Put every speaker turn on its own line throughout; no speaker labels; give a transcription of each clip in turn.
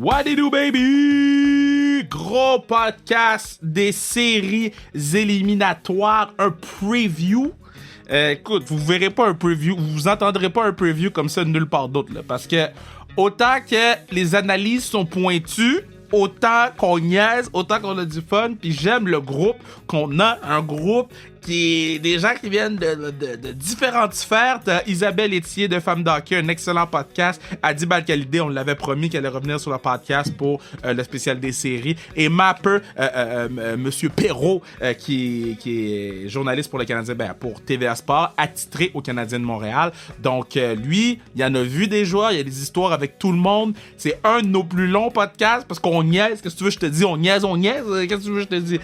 What it do, baby? Gros podcast des séries éliminatoires, un preview. Écoute, vous verrez pas un preview, vous entendrez pas un preview comme ça nulle part d'autre, là, parce que autant que les analyses sont pointues, autant qu'on niaise, autant qu'on a du fun, puis j'aime le groupe, qu'on a un groupe qui est des gens qui viennent de différentes sphères. T'as Isabelle Etier de Femme d'Hockey, un excellent podcast. Adib Al-Khalidé, on l'avait promis qu'elle allait revenir sur le podcast pour le spécial des séries. Et Mapper, Monsieur Perrault, qui est journaliste pour le Canadien, pour TVA Sport, attitré au Canadien de Montréal. Donc, lui, il en a vu des joueurs, il y a des histoires avec tout le monde. C'est un de nos plus longs podcasts parce qu'on niaise. Qu'est-ce que tu veux que je te dis? On niaise. Qu'est-ce que tu veux que je te dis?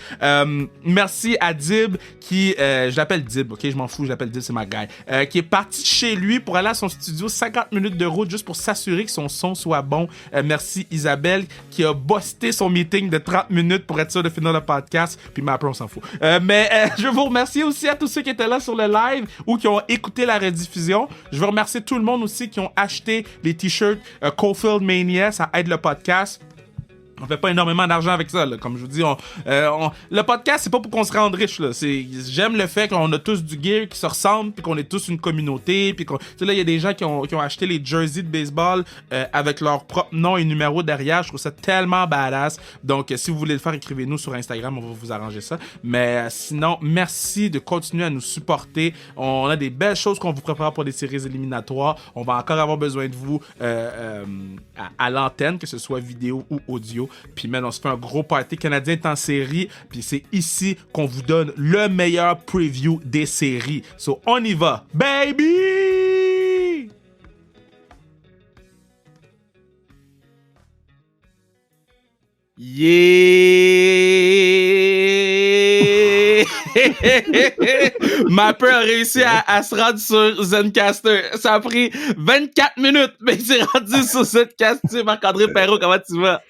Merci à Dib qui... je l'appelle Dib, ok? Je m'en fous, je l'appelle Dib, c'est ma guy. Qui est parti de chez lui pour aller à son studio, 50 minutes de route juste pour s'assurer que son son soit bon. Merci Isabelle qui a busté son meeting de 30 minutes pour être sûr de finir le podcast. Puis Mapper, on s'en fout. Mais je veux vous remercier aussi à tous ceux qui étaient là sur le live ou qui ont écouté la rediffusion. Je veux remercier tout le monde aussi qui ont acheté les t-shirts Cofield Mania. Ça aide le podcast. On fait pas énormément d'argent avec ça, là. Comme je vous dis, le podcast, c'est pas pour qu'on se rende riche, là. J'aime le fait qu'on a tous du gear qui se ressemble, puis qu'on est tous une communauté, puis qu'on... Tu sais, là, il y a des gens qui ont acheté les jerseys de baseball avec leur propre nom et numéro derrière. Je trouve ça tellement badass. Donc, si vous voulez le faire, écrivez-nous sur Instagram, on va vous arranger ça. Mais sinon, merci de continuer à nous supporter. On a des belles choses qu'on vous prépare pour des séries éliminatoires. On va encore avoir besoin de vous à l'antenne, que ce soit vidéo ou audio. Puis man, on se fait un gros party. Canadien est en série. Puis c'est ici qu'on vous donne le meilleur preview des séries. So on y va, baby! Yeah! Mapper a réussi à se rendre sur Zencastr. Ça a pris 24 minutes, mais il s'est rendu sur Zencastr. Marc-André Perrault, comment tu vas?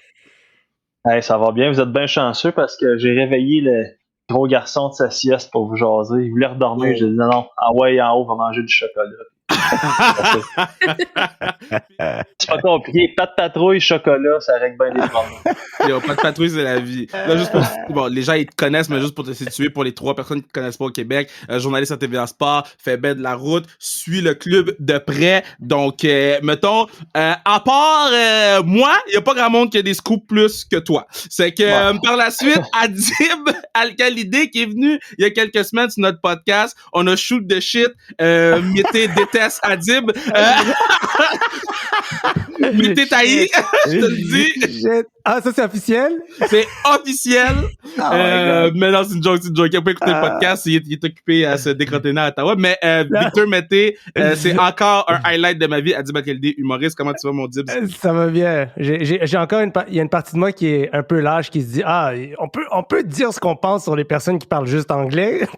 Hey, ça va bien, vous êtes bien chanceux parce que j'ai réveillé le gros garçon de sa sieste pour vous jaser. Il voulait redormir, j'ai dit non, en haut, va manger du chocolat. C'est pas compliqué, pas de patrouille, chocolat, ça règle bien les problèmes.
Pas de patrouille, c'est la vie. Là, juste pour, bon, les gens ils te connaissent, mais juste pour te situer, pour les 3 personnes qui te connaissent pas au Québec, journaliste à TVA Sport, fait ben de la route, suit le club de près. Donc, mettons, à part moi, il y a pas grand monde qui a des scoops plus que toi. C'est que par la suite, Adib Al-Khalidé qui est venu il y a quelques semaines sur notre podcast, on a shoot de shit, Mété déteste Adib. Mété taillé, je te le dis.
Ah, ça c'est officiel?
C'est officiel. Mais non, c'est une joke. Il a pas écouté le podcast, il est occupé à se décrottiner à Ottawa. Mais Victor Mété, c'est encore un highlight de ma vie. Adib Al-Khalidé, humoriste. Comment tu vas, mon Dibs?
Ça va bien. J'ai encore il y a une partie de moi qui est un peu lâche, qui se dit on peut dire ce qu'on pense sur les personnes qui parlent juste anglais.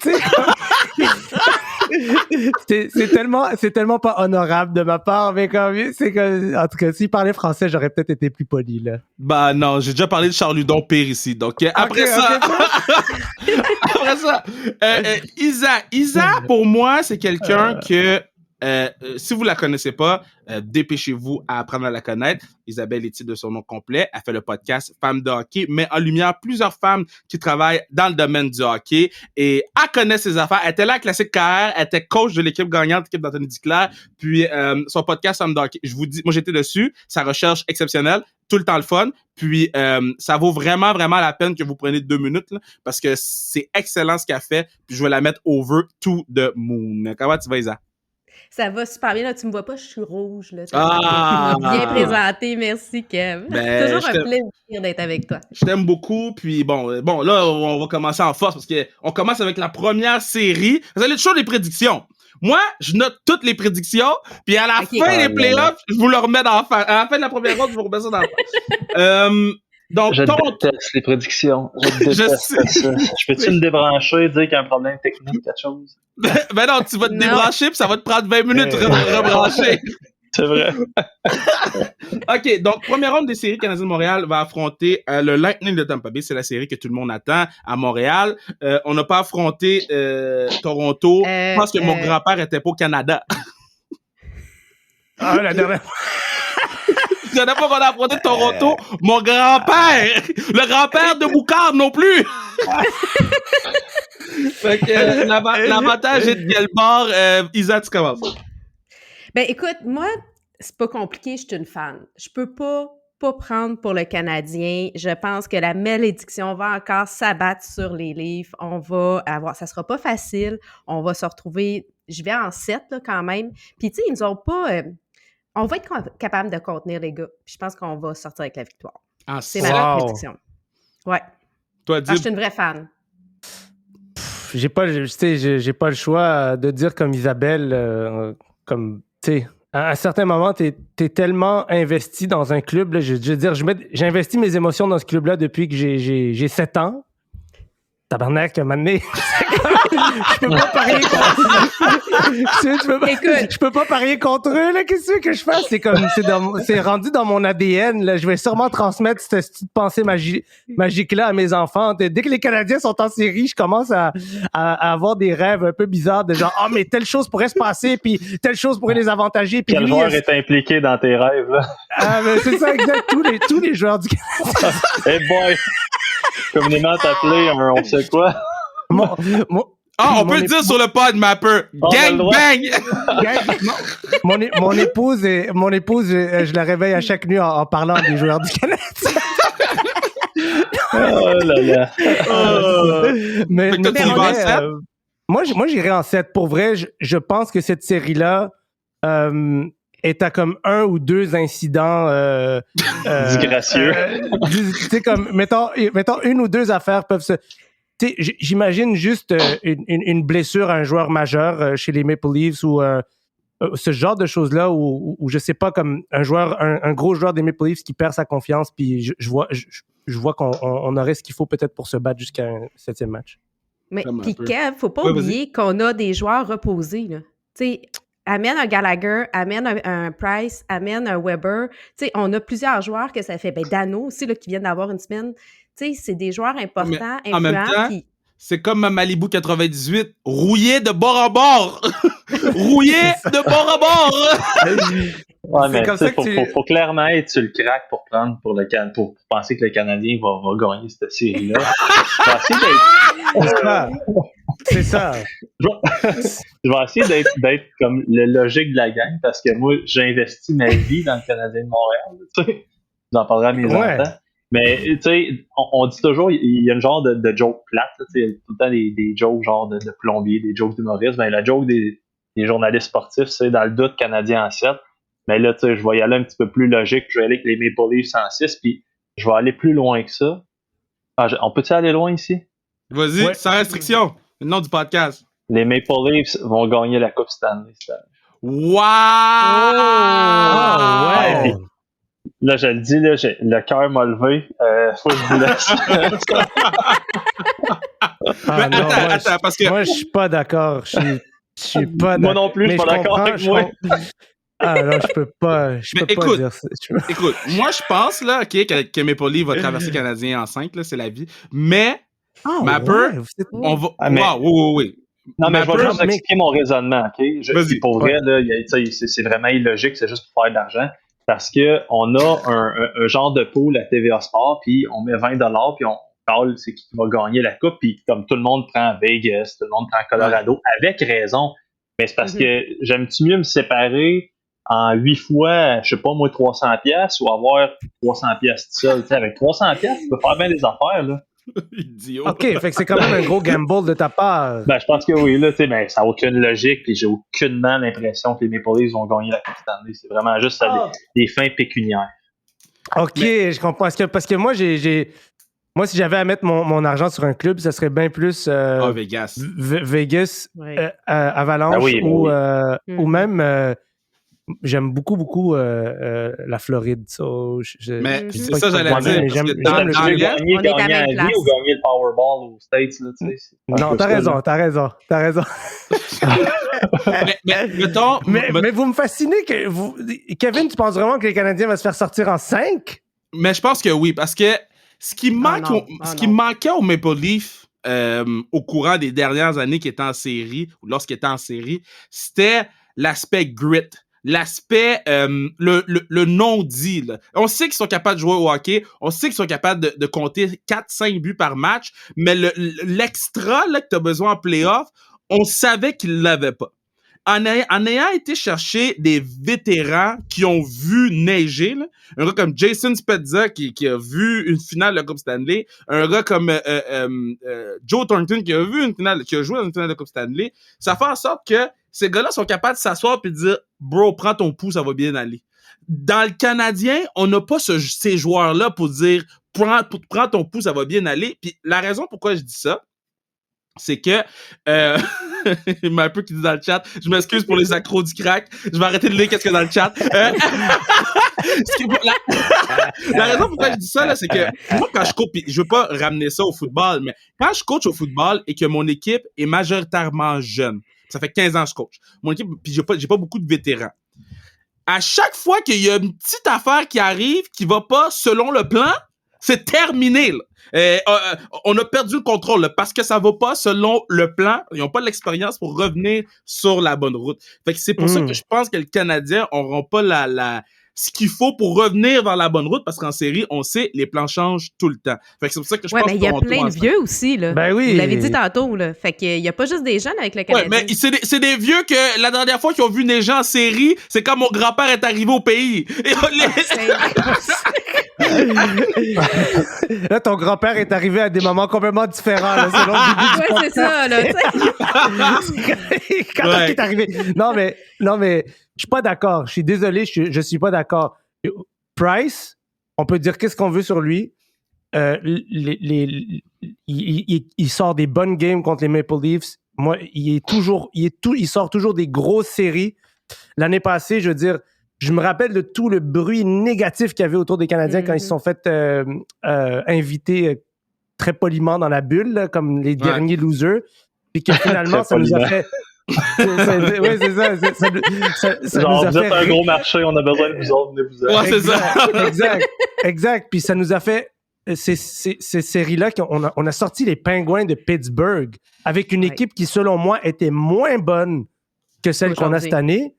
c'est tellement pas honorable de ma part, mais quand même, c'est que, en tout cas, s'il parlait français, j'aurais peut-être été plus poli, là.
Bah non, j'ai déjà parlé de Charles Ludon pire ici. Donc après ça, Isa, pour moi, c'est quelqu'un que si vous la connaissez pas, dépêchez-vous à apprendre à la connaître. Isabelle Etier de son nom complet. Elle fait le podcast Femme de hockey, met en lumière plusieurs femmes qui travaillent dans le domaine du hockey et elle connaît ses affaires. Elle était là à Classique KR, elle était coach de l'équipe gagnante, l'équipe d'Anthony Duclair. Puis son podcast Femme de hockey, je vous dis, moi j'étais dessus, sa recherche exceptionnelle, tout le temps le fun. Puis ça vaut vraiment, vraiment la peine que vous preniez 2 minutes là, parce que c'est excellent ce qu'elle fait. Puis je vais la mettre over to the moon. Comment tu vas, Isa?
Ça va super bien. Là, tu me vois pas, je suis rouge. Là. Bien présenté. Merci, Kev. Toujours un plaisir d'être avec toi.
Je t'aime beaucoup. Puis bon, là, on va commencer en force parce qu'on commence avec la première série. Vous allez toujours les prédictions. Moi, je note toutes les prédictions. Puis à la fin des playoffs, je vous le remets dans la face. À la fin de la première ronde, je vous remets ça dans la face. Donc,
je déteste les prédictions. Je déteste ça. Je peux-tu me débrancher, dire qu'il y a un problème technique, quelque chose?
Ben non, tu vas te débrancher puis ça va te prendre 20 minutes de rebrancher.
C'est vrai.
OK, donc, première ronde des séries Canadien de Montréal va affronter le Lightning de Tampa Bay. C'est la série que tout le monde attend à Montréal. On n'a pas affronté Toronto. Je pense que mon grand-père était pas au Canada.
Ah, la dernière fois.
La dernière fois qu'on a affronté Toronto, mon grand-père, le grand-père de Boucard non plus. Fait que l'avantage est de quel bord? Isa, tu commences.
Ben écoute, moi, c'est pas compliqué, je suis une fan. Je peux pas prendre pour le Canadien. Je pense que la malédiction va encore s'abattre sur les Leafs. On va avoir... Ça sera pas facile. On va se retrouver... Je vais en 7, là, quand même. Puis, tu sais, ils nous ont pas... on va être capable de contenir les gars. Puis je pense qu'on va sortir avec la victoire.
Ah,
c'est ma prédiction. Ouais.
Toi,
je suis une vraie fan.
J'ai pas le choix de dire comme Isabelle, comme, tu sais, à un certain moment, t'es tellement investi dans un club, là, je veux dire, j'ai investi mes émotions dans ce club-là depuis que j'ai 7 ans. Tabarnak, à un moment donné, je peux pas parier contre... je peux pas parier contre eux, là. Qu'est-ce que je fais? C'est rendu dans mon ADN, là. Je vais sûrement transmettre cette pensée magique-là à mes enfants. Dès que les Canadiens sont en série, je commence à avoir des rêves un peu bizarres de genre, mais telle chose pourrait se passer, puis telle chose pourrait les avantager. Puis
quel joueur est impliqué dans tes rêves, là?
Ah, mais c'est ça, exact. Tous les joueurs du Canada.
Hey boy! Communément appelé on sait quoi.
On peut le dire sur le pod mapper. Gang bang!
Mon épouse, je la réveille à chaque nuit en parlant des joueurs du Canada.
Oh là là.
Mais moi, j'irais en 7. Pour vrai, je pense que cette série-là est à comme 1 ou 2 incidents
disgracieux.
Tu sais, comme mettons 1 ou 2 affaires peuvent se... Tu sais, j'imagine juste une blessure à un joueur majeur chez les Maple Leafs ou ce genre de choses-là où je sais pas, comme un gros joueur des Maple Leafs qui perd sa confiance, puis je vois qu'on aurait ce qu'il faut peut-être pour se battre jusqu'à un 7e match.
Mais puis Kev, faut pas oublier qu'on a des joueurs reposés, là. Tu sais, amène un Gallagher, amène un Price, amène un Weber. Tu sais, on a plusieurs joueurs que ça fait. Ben, Dano aussi, là, qui vient d'avoir une semaine. Tu sais, c'est des joueurs importants, influents.
En même temps, c'est comme ma Malibu 98, rouillé de bord en bord. Rouillé de bord en bord.
Ouais, mais comme ça faut clairement être sur le crack pour penser que le Canadien va gagner cette série-là.
C'est ça.
Je vais essayer d'être comme le logique de la gang parce que moi, j'ai investi ma vie dans le Canadien de Montréal. Tu sais. J'en parlerai à mes enfants. Mais tu sais, on dit toujours, il y a une genre de joke plate. Tu sais, tout le temps des jokes genre de plombier, des jokes d'humoristes. Ben, la joke des journalistes sportifs, c'est dans le doute Canadien en 7. Mais là, tu sais, je vais y aller un petit peu plus logique. Je vais aller avec les Maple Leafs en 6, puis je vais aller plus loin que ça. On peut-tu aller loin ici?
Vas-y, sans restriction. Le nom du podcast.
Les Maple Leafs vont gagner la Coupe Stanley cette année.
Wow!
Ouais. Là, je le dis, là, le cœur m'a levé. Faut que je vous laisse.
Attends, parce que...
Moi, je suis pas d'accord. Je suis pas d'accord.
Moi non plus, je suis pas d'accord avec moi.
Ah non, je peux pas dire ça.
Écoute, moi, je pense là, que Maple Leafs va traverser le Canadien en 5, là, c'est la vie. Mais, Mapper, on va... Oui.
Non, mais je vais juste expliquer mon raisonnement, OK? Pour vrai, là, c'est vraiment illogique, c'est juste pour faire de l'argent. Parce qu'on a un genre de pool à TVA Sport, puis on met 20$, puis on parle c'est qui va gagner la coupe, puis comme tout le monde prend Vegas, tout le monde prend Colorado, avec raison. Mais c'est parce que j'aime-tu mieux me séparer en 8 fois, je sais pas moi, 300$ ou avoir 300$ tout seul. T'sais, avec 300$, tu peux faire bien des affaires, là.
Idiot.
OK, fait que c'est quand même un gros gamble de ta part.
Ben, je pense que oui, là, mais ça n'a aucune logique, puis j'ai aucunement l'impression que les Maple Leafs vont gagner la Coupe Stanley. C'est vraiment juste des fins pécuniaires.
OK, je comprends. Parce que moi, moi, si j'avais à mettre mon argent sur un club, ça serait bien plus
Vegas.
Vegas, Avalanche, ou même... j'aime beaucoup la Floride.
Mais c'est ça, j'allais dire.
Gagner à vie ou gagner le Powerball aux States. Là,
non, t'as raison. mais vous me fascinez. Kevin, tu penses vraiment que les Canadiens vont se faire sortir en 5?
Mais je pense que oui, parce que ce qui manquait aux Maple Leafs au courant des dernières années qui étaient en série, ou lorsqu'ils étaient en série, c'était l'aspect grit. l'aspect, le non-dit. Là. On sait qu'ils sont capables de jouer au hockey, on sait qu'ils sont capables de compter 4-5 buts par match, mais l'extra là, que tu as besoin en playoff, on savait qu'ils l'avaient pas. En ayant été chercher des vétérans qui ont vu neiger, là, un gars comme Jason Spezza qui a vu une finale de la Coupe Stanley, un gars comme Joe Thornton qui a joué dans une finale de la Coupe Stanley, ça fait en sorte que ces gars-là sont capables de s'asseoir et de dire « Bro, prends ton pouls, ça va bien aller ». Dans le Canadien, on n'a pas ces joueurs-là pour dire « Prends ton pouls, ça va bien aller ». Puis la raison pourquoi je dis ça, c'est que il m'a un peu qui dit dans le chat, je m'excuse pour les accros du crack, je vais arrêter de lire qu'est-ce qu'il y a dans le chat. La raison pourquoi je dis ça là, c'est que moi quand je coach, je veux pas ramener ça au football, mais quand je coach au football et que mon équipe est majoritairement jeune, ça fait 15 ans que je coach, mon équipe, puis j'ai pas beaucoup de vétérans. À chaque fois qu'il y a une petite affaire qui arrive qui va pas selon le plan, c'est terminé là. On a perdu le contrôle là, parce que ça va pas selon le plan. Ils ont pas l'expérience pour revenir sur la bonne route. Fait que c'est pour ça que je pense que les Canadiens auront pas ce qu'il faut pour revenir vers la bonne route, parce qu'en série, on sait, les plans changent tout le temps. Fait que c'est pour ça que je pense
mais il y a plein de vieux aussi, là.
Ben oui.
Vous l'avez dit tantôt, là. Fait qu'il y a pas juste des jeunes avec le Canadien.
Ouais, mais c'est des vieux que la dernière fois qu'ils ont vu neiger en série, c'est quand mon grand-père est arrivé au pays.
Là, ton grand-père est arrivé à des moments complètement différents, là, selon le début du
c'est ça, là.
Quand il est arrivé. Non, mais je suis pas d'accord. Je suis désolé, je suis pas d'accord. Price, on peut dire qu'est-ce qu'on veut sur lui. Il sort des bonnes games contre les Maple Leafs. Moi, il sort toujours des grosses séries. L'année passée, je veux dire, je me rappelle de tout le bruit négatif qu'il y avait autour des Canadiens quand ils se sont fait inviter très poliment dans la bulle, là, comme les derniers losers. Puis que finalement, ça nous a fait... Oui, c'est ça. Ça
genre,
nous a
vous
fait...
êtes un gros marché, on a besoin de vous autres, venez vous aider.
Ouais, c'est ça.
Exact. Puis ça nous a fait... Ces séries-là, on a sorti les Penguins de Pittsburgh avec une équipe qui, selon moi, était moins bonne que celle qu'on a cette année.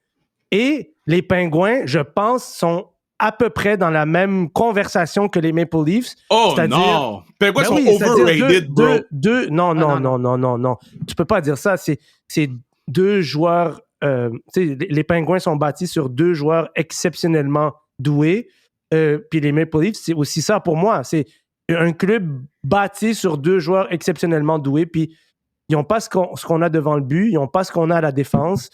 Et les Penguins, je pense, sont à peu près dans la même conversation que les Maple Leafs.
Oh non! Penguins sont overrated, bro.
Non. Tu peux pas dire ça. C'est deux joueurs... les Penguins sont bâtis sur deux joueurs exceptionnellement doués. Puis les Maple Leafs, c'est aussi ça pour moi. C'est un club bâti sur deux joueurs exceptionnellement doués. Puis ils n'ont pas ce qu'on a devant le but. Ils n'ont pas ce qu'on a à la défense.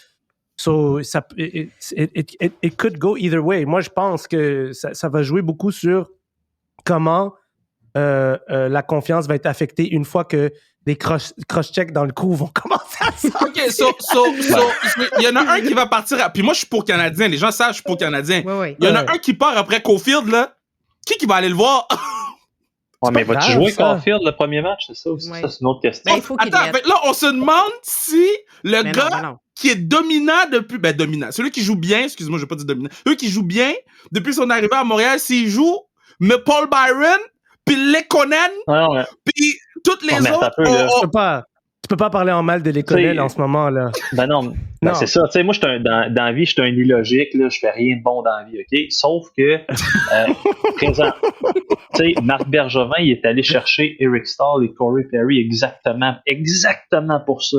So, it could go either way. Moi, je pense que ça va jouer beaucoup sur comment la confiance va être affectée une fois que les cross-checks dans le coup vont commencer à sortir.
OK, il y en a un qui va partir. Puis moi, je suis pour Canadien. Les gens savent que je suis pour Canadien. Il y en a un qui part après Caulfield, là. Qui va aller le voir?
Ouais, mais vas-tu jouer Caulfield le premier match? C'est ça aussi? Ça, c'est une autre question.
Attends, là, on se demande si le gars qui est dominant depuis... Ben, dominant. Celui qui joue bien, excuse-moi, je vais pas dire dominant. Celui qui joue bien, depuis son arrivée à Montréal, s'il joue, mais Paul Byron, puis Lekonen, puis toutes les autres...
Tu peux pas parler en mal de Lekonen en ce moment, là.
Ben non. C'est ça. Tu sais, moi, dans la vie, je suis un illogique, là. Je fais rien de bon dans la vie, OK? Sauf que, présent, tu sais, Marc Bergevin, il est allé chercher Eric Stahl et Corey Perry exactement pour ça.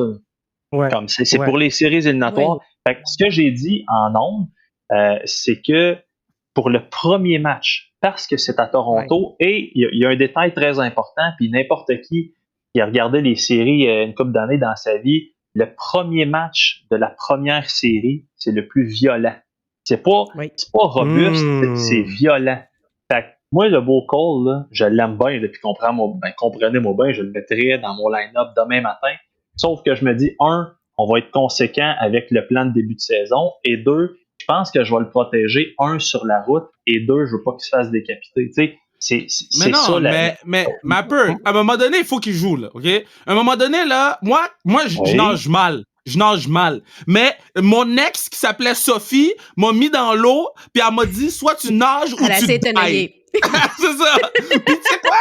Ouais.
Comme c'est pour les séries éliminatoires. Fait que ce que j'ai dit en ondes, c'est que pour le premier match, parce que c'est à Toronto, et il y a un détail très important, puis n'importe qui a regardé les séries une couple d'années dans sa vie, le premier match de la première série, c'est le plus violent. C'est pas robuste, c'est violent. Fait que moi, le beau call, là, je l'aime bien, puis comprenez-moi bien, je le mettrais dans mon line-up demain matin. Sauf que je me dis, on va être conséquent avec le plan de début de saison, et 2, je pense que je vais le protéger, sur la route, et 2, je veux pas qu'il se fasse décapiter. Tu sais, c'est ça.
Mais à un moment donné, il faut qu'il joue, là, OK? À un moment donné, là, moi je nage mal. Je nage mal. Mais mon ex, qui s'appelait Sophie, m'a mis dans l'eau, puis elle m'a dit, soit tu nages ou tu dies. C'est ça. Puis tu sais quoi?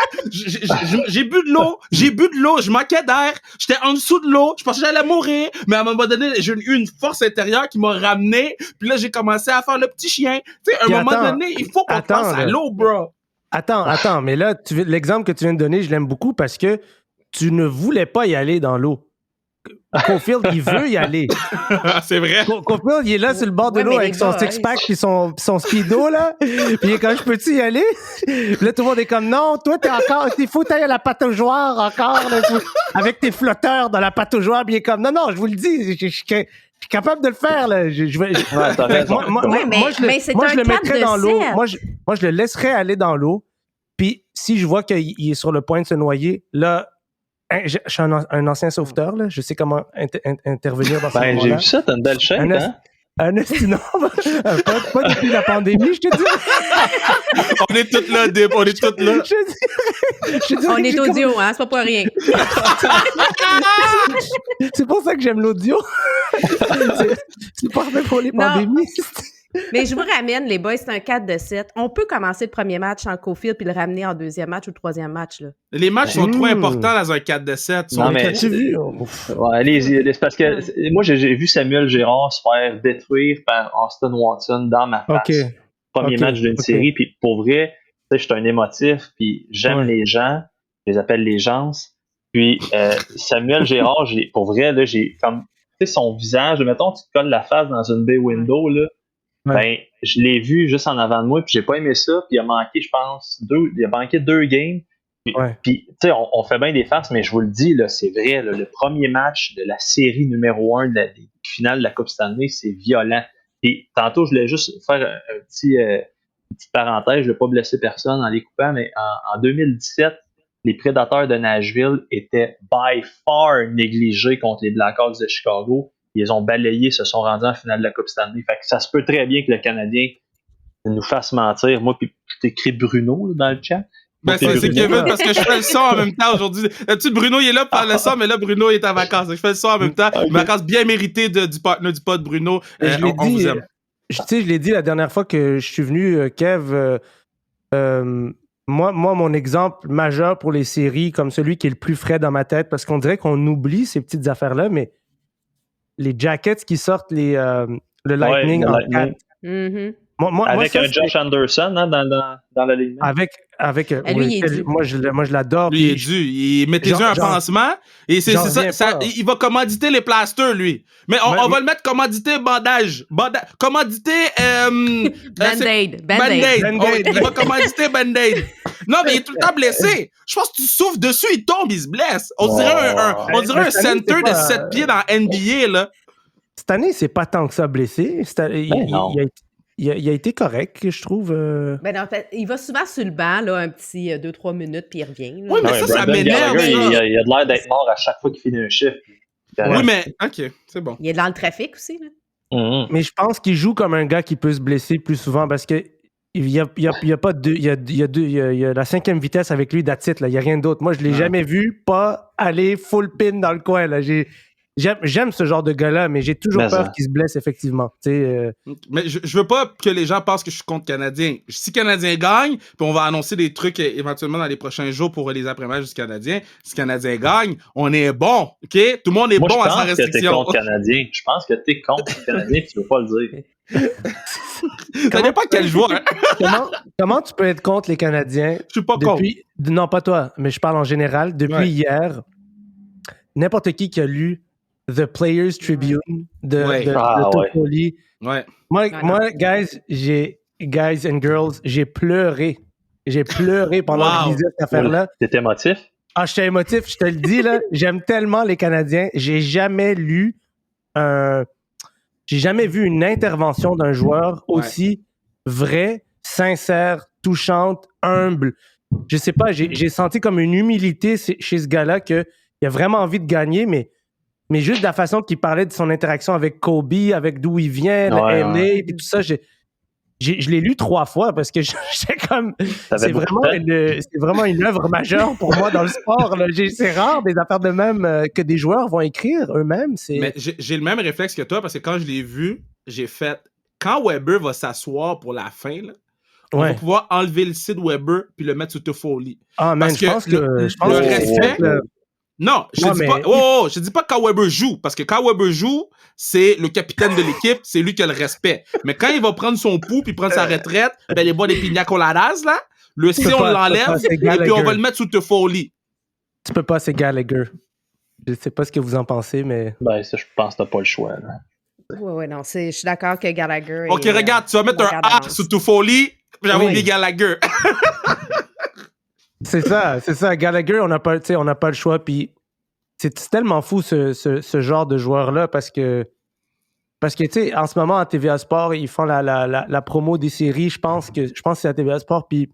J'ai bu de l'eau, je manquais d'air, j'étais en dessous de l'eau, je pensais que j'allais mourir, mais à un moment donné, j'ai eu une force intérieure qui m'a ramené, puis là, j'ai commencé à faire le petit chien. Tu sais, à un moment donné, il faut qu'on pense à l'eau, bro.
Attends, mais là, l'exemple que tu viens de donner, je l'aime beaucoup parce que tu ne voulais pas y aller dans l'eau. Caulfield, il veut y aller.
C'est vrai.
Caulfield, il est là sur le bord de l'eau avec son six-pack puis son speedo, là. Puis il est comme, je peux-tu y aller? Puis là, tout le monde est comme, non, toi, il faut t'aller à la pataugeoire encore, là, avec tes flotteurs dans la pataugeoire. Puis il est comme, non, je vous le dis, je suis capable de le faire, là. Moi, je le mettrais dans l'eau. Moi, je le laisserais aller dans l'eau. Puis si je vois qu'il est sur le point de se noyer, là, je suis un ancien sauveteur, là. Je sais comment intervenir dans ce moment-là.
J'ai vu ça, t'as une belle chaîne, hein?
Non, pas depuis la pandémie, je te dis.
On est tous là, Dip, on est tous là.
On est audio, hein, c'est pas pour rien.
C'est pour ça que j'aime l'audio. C'est parfait pour les pandémies.
Mais je vous ramène, les boys, c'est un 4-7. On peut commencer le premier match en Caulfield puis le ramener en deuxième match ou troisième match, là.
Les matchs sont trop importants dans un 4-7.
Non, mais allez-y, c'est parce que moi, j'ai vu Samuel Girard se faire détruire par Austin Watson dans ma face. Premier match d'une série, puis pour vrai, tu sais, je suis un émotif, puis j'aime les gens, je les appelle les gens. Puis Samuel Girard, pour vrai, là, j'ai comme, tu sais, son visage, mettons, tu te colles la face dans une bay window, là. Ben, je l'ai vu juste en avant de moi, puis j'ai pas aimé ça, puis il a manqué, je pense, deux games. Puis tu sais, on fait bien des farces, mais je vous le dis, là, c'est vrai, là, le premier match de la série numéro 1 de la finale de la Coupe Stanley, c'est violent. Et tantôt, je voulais juste faire une petite parenthèse, je ne vais pas blesser personne en les coupant, mais en 2017, les Prédateurs de Nashville étaient by far négligés contre les Blackhawks de Chicago. Ils ont balayé, se sont rendus en finale de la Coupe Stanley. Fait que ça se peut très bien que le Canadien nous fasse mentir. Moi, puis t'écris Bruno là, dans le chat.
Ben, c'est Kevin, parce que je fais le son en même temps aujourd'hui. Tu Bruno, il est là pour faire le son, mais là, Bruno, il est en vacances. Je fais le son en même temps. Une vacance bien méritée du partenaire du pod, Bruno. On vous aime.
Tu sais, je l'ai dit la dernière fois que je suis venu, Kev. Moi, mon exemple majeur pour les séries, comme celui qui est le plus frais dans ma tête, parce qu'on dirait qu'on oublie ces petites affaires-là, mais les Jackets qui sortent le Lightning en 4.
Mm-hmm.
Avec un Josh Anderson hein, dans la ligne.
Avec
lui, il est dû.
moi, je l'adore.
Lui, il est dû. Il mettez-y un pansement. Et c'est ça, il va commanditer les plasters, lui. Mais on va le mettre commandité bandage. Commandité...
Band-Aid.
Il va commanditer Band-Aid. Non, mais il est tout le temps blessé. Je pense que tu souffles dessus, il tombe, il se blesse. On dirait un center de 7 pieds dans NBA, là.
Cette année, c'est pas tant que ça blessé. Il a été correct, je trouve.
Ben non, il va souvent sur le banc, là, un petit 2-3 minutes, puis il revient. Là.
Oui, mais ça m'énerve.
Il a de l'air d'être mort à chaque fois qu'il finit un chiffre.
Oui, mais OK, c'est bon.
Il est dans le trafic aussi, là.
Mm-hmm.
Mais je pense qu'il joue comme un gars qui peut se blesser plus souvent parce que il y a pas de, il y a la 5e vitesse avec lui, that's it, là. Il y a rien d'autre. Moi, je l'ai jamais vu pas aller full pin dans le coin, là. J'aime ce genre de gars-là, mais j'ai toujours peur qu'il se blesse, effectivement.
Mais je veux pas que les gens pensent que je suis contre Canadien. Si Canadien gagne, puis on va annoncer des trucs éventuellement dans les prochains jours pour les après-matchs du Canadien. Si Canadien gagne, on est bon, OK? Tout le monde est bon à sa restriction.
Je pense que t'es contre le Canadien, tu veux pas le dire.
Ça dépend quel joueur.
Comment tu peux être contre les Canadiens?
Je suis pas contre.
Non, pas toi, mais je parle en général. Depuis hier, n'importe qui a lu The Players Tribune de Toffoli.
Ouais.
Moi, guys and girls, j'ai pleuré. J'ai pleuré pendant que je lisais cette affaire-là.
T'étais émotif?
Ah, j'étais émotif, je te le dis, là. J'aime tellement les Canadiens. J'ai jamais vu une intervention d'un joueur aussi vraie, sincère, touchante, humble. Je sais pas, j'ai senti comme une humilité chez ce gars-là qu'il a vraiment envie de gagner, mais juste de la façon qu'il parlait de son interaction avec Kobe, avec d'où il vient, le LA, et tout ça, je l'ai lu 3 fois parce que j'étais comme... C'est vraiment une œuvre majeure pour moi dans le sport. Là. C'est rare des affaires de même que des joueurs vont écrire eux-mêmes.
Mais j'ai le même réflexe que toi parce que quand je l'ai vu, j'ai fait... Quand Weber va s'asseoir pour la fin, là, on va pouvoir enlever le site Weber puis le mettre sous Toffoli.
Ah, man, je pense que
le respect... Non, je dis pas quand Weber joue, parce que quand Weber joue, c'est le capitaine de l'équipe, c'est lui qui a le respect. Mais quand il va prendre son pouls puis prendre sa retraite, ben les bois des pina coladas, là, le C, on l'enlève, et puis on va le mettre sous Toffoli.
Tu peux pas, c'est Gallagher. Je sais pas ce que vous en pensez, mais...
Ben, ça, je pense que t'as pas le choix, là.
Ouais, non, je suis d'accord que Gallagher...
Ok, regarde, tu vas mettre un A sous Toffoli, j'avais oublié Gallagher.
C'est ça. Gallagher, on n'a pas le choix. Puis c'est tellement fou ce genre de joueur-là parce que tu sais, en ce moment à TVA Sport, ils font la promo des séries. Je pense que c'est à TVA Sport. Puis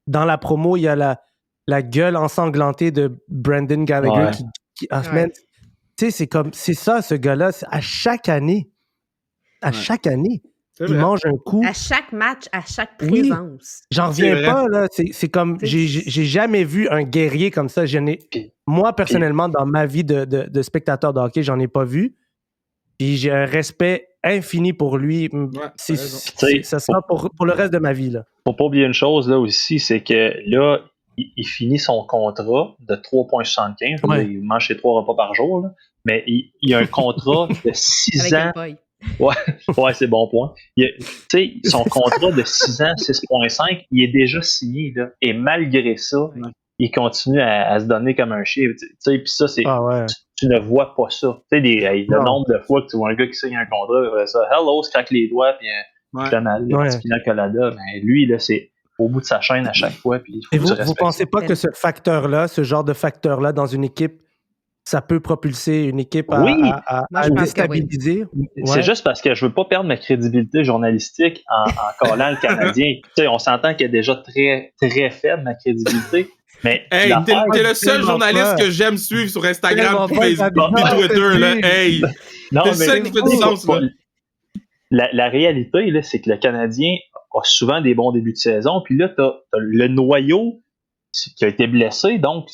dans la promo, il y a la gueule ensanglantée de Brendan Gallagher qui tu sais, c'est ça, ce gars-là. À chaque année. Chaque année. Il mange un coup.
À chaque match, à chaque présence.
J'en reviens pas, là. C'est comme... J'ai jamais vu un guerrier comme ça. Moi, personnellement, dans ma vie de spectateur de hockey, j'en ai pas vu. Puis j'ai un respect infini pour lui. Ça sera pour le reste de ma vie, là.
Faut pas oublier une chose, là, aussi, c'est que là, il finit son contrat de 3,75.
Ouais.
Il mange ses 3 repas par jour, là. Mais il a un contrat de 6 ans. Ouais, c'est bon point. Tu sais, son contrat de 6 ans, 6,5, il est déjà signé, là. Et malgré ça, il continue à se donner comme un chien. Tu sais, puis ça, c'est... Tu ne vois pas ça. Tu sais, le nombre de fois que tu vois un gars qui signe un contrat, il fait ça, hello, se craque les doigts, puis je te mal, le petit pina colada. Mais lui, là, c'est au bout de sa chaîne à chaque fois. Puis
et vous pensez pas que ce facteur-là, ce genre de facteur-là dans une équipe, ça peut propulser une équipe à déstabiliser?
C'est juste parce que je veux pas perdre ma crédibilité journalistique en collant le Canadien. Tu sais, on s'entend qu'il est déjà très, très faible, ma crédibilité. Mais
hey, t'es le seul journaliste que j'aime suivre sur Instagram, Facebook et Twitter. Là. Hey,
non,
t'es le seul qui fait du sens. Là.
La réalité, là, c'est que le Canadien a souvent des bons débuts de saison. Puis là, t'as le noyau qui a été blessé. Donc,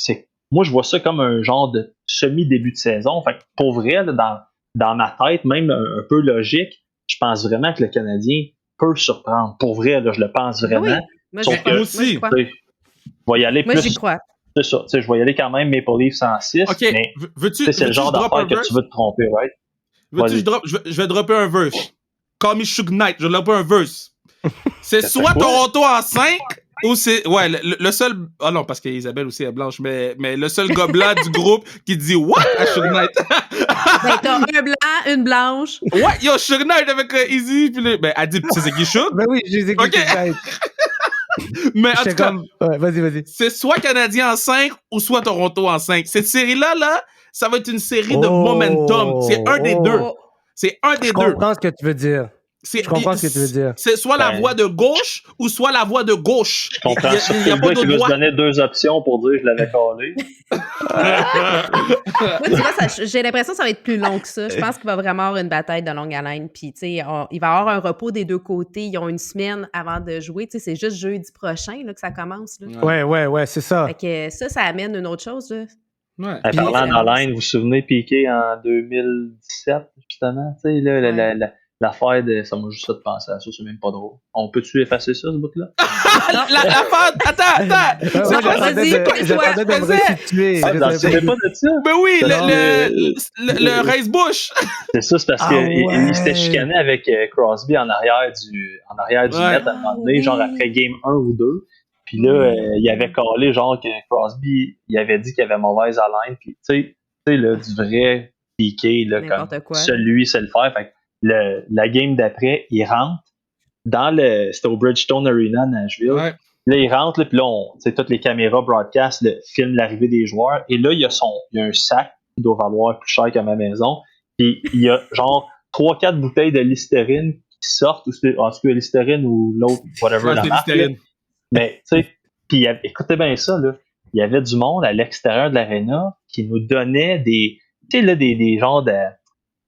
moi, je vois ça comme un genre de semi-début de saison. Fait que pour vrai, là, dans ma tête, même un peu logique, je pense vraiment que le Canadien peut surprendre. Pour vrai, là, je le pense vraiment.
Oui. Moi aussi.
Je vais y aller plus.
J'y crois.
C'est ça. Je vais y aller quand même Maple Leafs 106.
Okay.
Mais c'est le genre d'affaire que tu veux te tromper, right?
Je vais dropper un verse. Call me Suge Knight. Je vais dropper un verse. C'est soit Toronto en 5 ou c'est. Ouais, le seul. Ah non, parce qu'Isabelle aussi est blanche, mais le seul gars blanc du groupe qui dit What à Suge Knight.
Ben, t'as un blanc, une blanche.
Ouais, yo, Suge Knight avec Easy. Puis ben, elle dit c'est qui Suge?
Ben oui, je les ai
mais en tout cas,
vas-y.
C'est soit Canadien en 5 ou soit Toronto en 5. Cette série-là, ça va être une série de momentum. C'est un des deux. C'est un des deux.
Je comprends ce que tu veux dire. Je comprends ce que tu veux dire.
C'est soit la voie de gauche ou soit la voie de gauche.
Je comprends. Il y a pas d'autre voie. Je donner 2 options pour dire que je l'avais collé.
Moi, tu vois, j'ai l'impression que ça va être plus long que ça. Je pense qu'il va vraiment avoir une bataille de longue haleine. Puis, tu sais, il va y avoir un repos des deux côtés. Ils ont une semaine avant de jouer. Tu sais, c'est juste jeudi prochain là, que ça commence. Là.
Ouais, c'est ça.
Fait que ça amène une autre chose. Là.
Ouais. Parlant d'haleine, vous vous souvenez Piqué en 2017, justement? Tu sais, là, l'affaire de... Ça m'a juste fait penser à ça, c'est même pas drôle. On peut-tu effacer ça, ce bout-là?
L'affaire... Attends!
J'attendais de me restituer.
Vous pas de ça?
Ben oui, le race-bush!
C'est ça, c'est parce qu'il s'était chicané avec Crosby en arrière du net à un moment donné, genre après game 1 ou 2. Puis là, il avait collé, genre, que Crosby, il avait dit qu'il avait mauvaise haleine. Puis, tu sais, là, du vrai Piqué, là, comme celui sait le faire. Fait que la game d'après, il rentre c'était au Bridgestone Arena à Nashville. Ouais. Là, il rentre, puis là, toutes les caméras broadcast filment l'arrivée des joueurs. Et là, il y a un sac qui doit valoir plus cher qu'à ma maison. Puis il y a genre 3-4 bouteilles de Listerine qui sortent, en tout cas Listerine ou l'autre, whatever. La marque, mais, tu sais, puis écoutez bien ça, là. Il y avait du monde à l'extérieur de l'aréna qui nous donnait des genres de.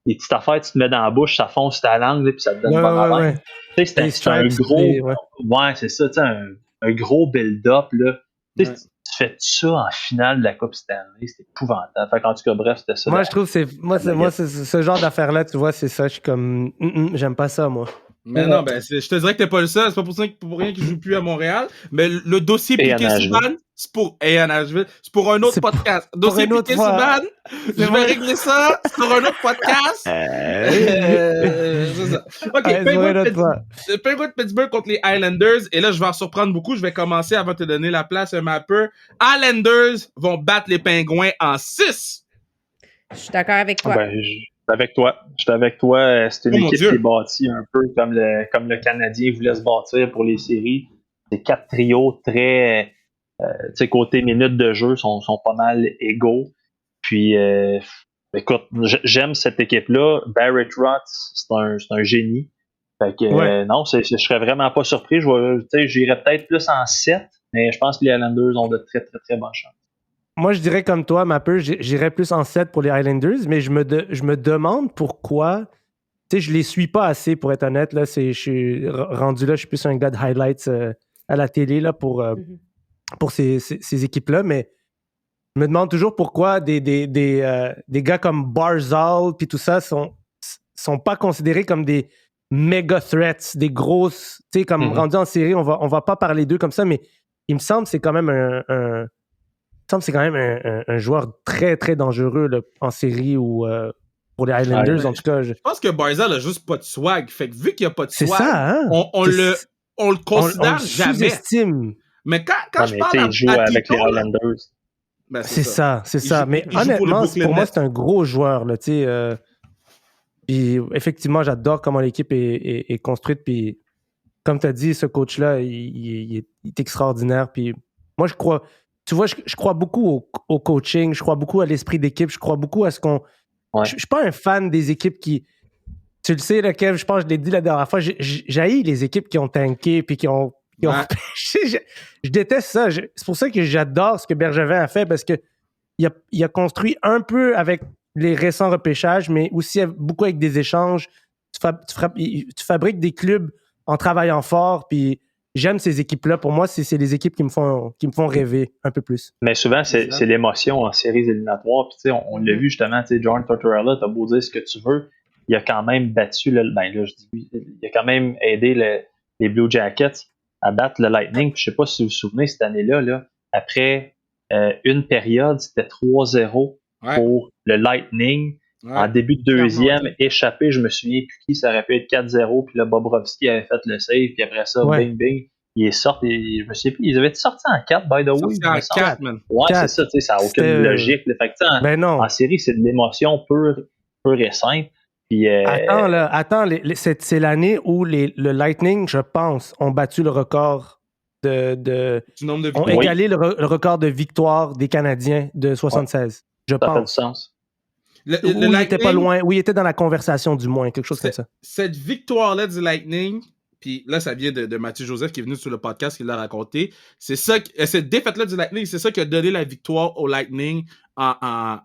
Des petites affaires, tu te mets dans la bouche, ça fonce ta langue, puis ça te donne bonne haleine. C'était un gros... Ouais, c'est ça, tu sais, un gros build-up, là. Tu fais ça en finale de la Coupe Stanley, c'est épouvantable. Fait qu'en tout cas, bref, c'était ça.
Moi, je trouve que c'est ce genre d'affaire-là, tu vois, c'est ça. Je suis comme, j'aime pas ça, moi.
Mais non, je te dirais que t'es pas le seul. C'est pas pour rien qu'il joue plus à Montréal. Mais le dossier Piquet-Subban, c'est pour un autre podcast. Dossier Piquet-Subban, je vais régler ça sur un autre podcast. C'est ça. OK, Penguins de Pittsburgh contre les Islanders. Et là, je vais en surprendre beaucoup. Je vais commencer avant de te donner la place, un mapper. Islanders vont battre les Pingouins en 6.
Je suis d'accord avec toi.
Je suis avec toi. C'est une équipe qui est bâtie un peu comme le Canadien voulait se bâtir pour les séries. C'est 4 trios très... côté minutes de jeu sont pas mal égaux. Puis, écoute, j'aime cette équipe-là. Barrett Rotz, c'est un génie. Fait que, non, je serais vraiment pas surpris. J'irais peut-être plus en 7, mais je pense que les Islanders ont de très, très, très bonnes chances.
Moi, je dirais comme toi, Mapper, j'irais plus en 7 pour les Highlanders, mais je me demande pourquoi. Tu sais, je les suis pas assez, pour être honnête. Là, je suis rendu là, je suis plus un gars de highlights à la télé là, pour ces équipes-là, mais je me demande toujours pourquoi des gars comme Barzal puis tout ça sont pas considérés comme des méga threats, des grosses. Tu sais, comme rendu en série, on va pas parler d'eux comme ça, mais il me semble que c'est quand même un joueur très, très dangereux là, en série ou pour les Highlanders, en tout cas. Je
pense que Barzal a juste pas de swag. Fait que vu qu'il n'y a pas de swag,
ça, hein?
on le considère
on
jamais.
Sous-estime.
Mais quand je parle
il joue avec les Highlanders.
C'est ça. Mais honnêtement, pour moi, c'est un gros joueur. Là, puis effectivement, j'adore comment l'équipe est construite. Puis comme tu as dit, ce coach-là, il est extraordinaire. Puis moi, je crois... Tu vois, je crois beaucoup au coaching, je crois beaucoup à l'esprit d'équipe, je crois beaucoup à ce qu'on...
Ouais.
Je suis pas un fan des équipes qui... Tu le sais, là, Kev, je pense que je l'ai dit la dernière fois, j'haïs les équipes qui ont tanké puis qui ont repêché. Je déteste ça. C'est pour ça que j'adore ce que Bergevin a fait, parce que il a construit un peu avec les récents repêchages, mais aussi beaucoup avec des échanges. Tu fabriques des clubs en travaillant fort, puis... J'aime ces équipes-là. Pour moi, c'est les équipes qui me font rêver un peu plus.
Mais souvent, c'est l'émotion en séries éliminatoires. Puis, on l'a vu justement, John Tortorella, t'as beau dire ce que tu veux, il a quand même battu, il a quand même aidé les Blue Jackets à battre le Lightning. Puis, je sais pas si vous vous souvenez, cette année-là, après une période, c'était 3-0 pour le Lightning. Ouais. En début de deuxième, échappé, je me souviens plus qui, ça aurait pu être 4-0, puis là, Bobrovski avait fait le save, puis après ça, bing, il est sorti, je me souviens plus, ils avaient sorti en 4, by the way.
En 4, man.
Ouais, 4. C'est ça, ça n'a aucune logique. Fait que, en série, c'est de l'émotion pure et simple. Puis,
Attends, c'est l'année où le Lightning, je pense, ont battu le record
du nombre de victoires.
Ont égalé le record de victoires des Canadiens de 76. Je pense.
Ça fait du sens.
Il était pas loin. Oui, il était dans la conversation, du moins, quelque chose comme ça.
Cette victoire-là du Lightning, puis là, ça vient de Mathieu Joseph qui est venu sur le podcast, qui l'a raconté. C'est ça, cette défaite-là du Lightning, c'est ça qui a donné la victoire au Lightning en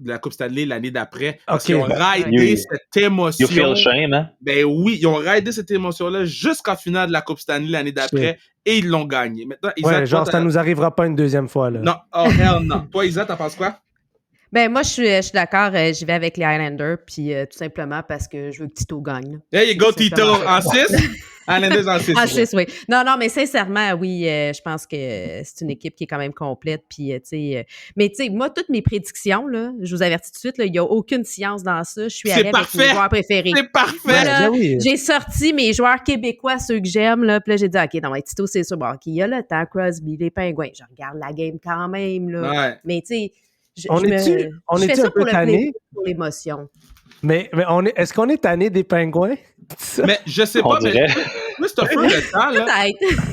la Coupe Stanley l'année d'après. Parce qu'ils ont raidé cette émotion.
You feel shame, hein?
Ben oui, ils ont raidé cette émotion-là jusqu'en finale de la Coupe Stanley l'année d'après et ils l'ont gagné. Maintenant,
Isaac, ça nous arrivera pas une deuxième fois, là.
Non, oh hell non. Toi, Isaac, t'en penses quoi?
Ben moi, je suis d'accord. J'y vais avec les Highlanders, puis tout simplement parce que je veux que Tito gagne.
There you go, Tito! En 6? Highlanders en 6.
En 6, oui. Non, mais sincèrement, oui, je pense que c'est une équipe qui est quand même complète. Puis, mais tu sais, moi, toutes mes prédictions, là, je vous avertis tout de suite, il n'y a aucune science dans ça. Je suis allée avec mes joueurs préférés.
C'est parfait!
J'ai sorti mes joueurs québécois, ceux que j'aime, là, puis là, j'ai dit, OK, non, Tito, c'est sûr. Bon, OK, il y a le temps, Crosby, les Pingouins. Je regarde la game quand même, là.
Ouais.
Mais tu sais,
on est un peu tanné
pour l'émotion.
Mais est-ce qu'on est tanné des Pingouins?
Mais je sais pas, mais Christopher Le Temps, là.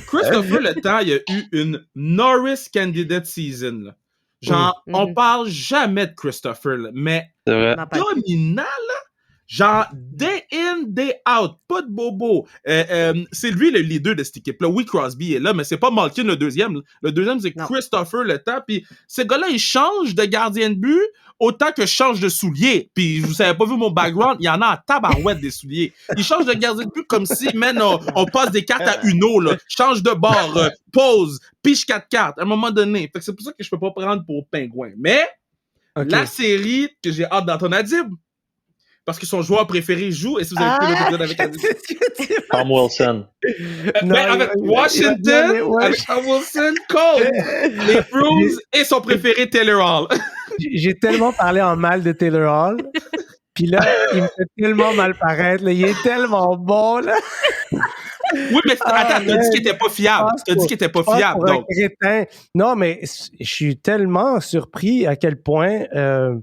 Christopher Le Temps, il y a eu une Norris Candidate Season, là. Genre, on parle jamais de Christopher, là, mais dominant, là. Genre, day in, day out, pas de bobo. C'est lui le leader de cette équipe-là. Oui, Crosby est là, mais c'est pas Malkin le deuxième. Le deuxième, c'est Christopher le temps. Puis ces gars-là, ils changent de gardien de but autant que je change de souliers. Puis vous avez pas vu mon background, il y en a en tabarouette des souliers. Ils changent de gardien de but comme si, man, on passe des cartes à Uno, là. Change de bord, pause, piche 4 cartes, à un moment donné. Fait que c'est pour ça que je peux pas prendre pour Pingouin. Mais, la série que j'ai hâte d'entendre Adib, parce que son joueur préféré joue, et si vous avez pris l'épisode avec Adib.
Tom Wilson.
Avec Washington, avec Tom Wilson, Cole, les Bruins et son préféré Taylor Hall.
J'ai tellement parlé en mal de Taylor Hall, puis là, il me fait tellement mal paraître. Là. Il est tellement bon, là.
Oui, mais attends, t'as dit qu'il était pas fiable. T'as dit qu'il était pas fiable, donc.
Non, mais je suis tellement surpris à quel point... je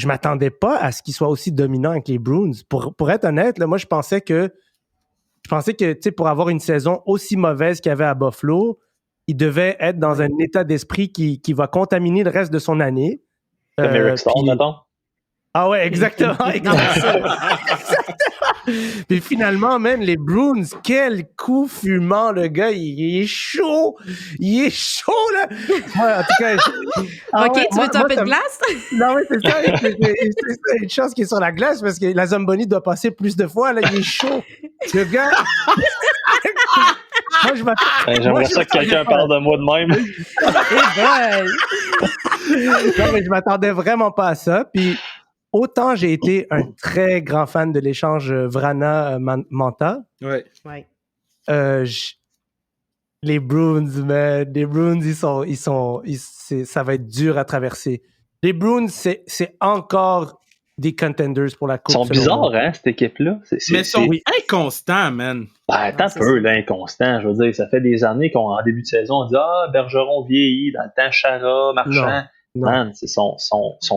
m'attendais pas à ce qu'il soit aussi dominant avec les Bruins. Pour être honnête, là, moi, je pensais que tu sais, pour avoir une saison aussi mauvaise qu'il y avait à Buffalo, il devait être dans un état d'esprit qui va contaminer le reste de son année.
Comme Eric Stone, attends.
Ah ouais, exactement. Puis finalement, man, les Bruins, quel coup fumant, le gars, il est chaud. Il est chaud, là. Ouais, en tout cas,
tu veux un peu de glace?
Non, oui, c'est ça. C'est une chance qu'il est sur la glace parce que la Zamboni doit passer plus de fois, là. Il est chaud. Le gars...
J'aimerais ça que quelqu'un parle de moi de même.
Non, mais je m'attendais vraiment pas à ça. Puis autant j'ai été un très grand fan de l'échange Vrana-Manta.
Ouais.
Les Bruins, man. Les Bruins, ça va être dur à traverser. Les Bruins, c'est encore des contenders pour la Coupe.
Ils sont bizarres, hein, cette équipe-là.
Mais ils sont inconstants, man.
Ben, attends un peu, là, inconstant. Je veux dire, ça fait des années qu'en début de saison, on dit « Ah, Bergeron vieillit, dans le temps, Chara, Marchand. » Man, ils sont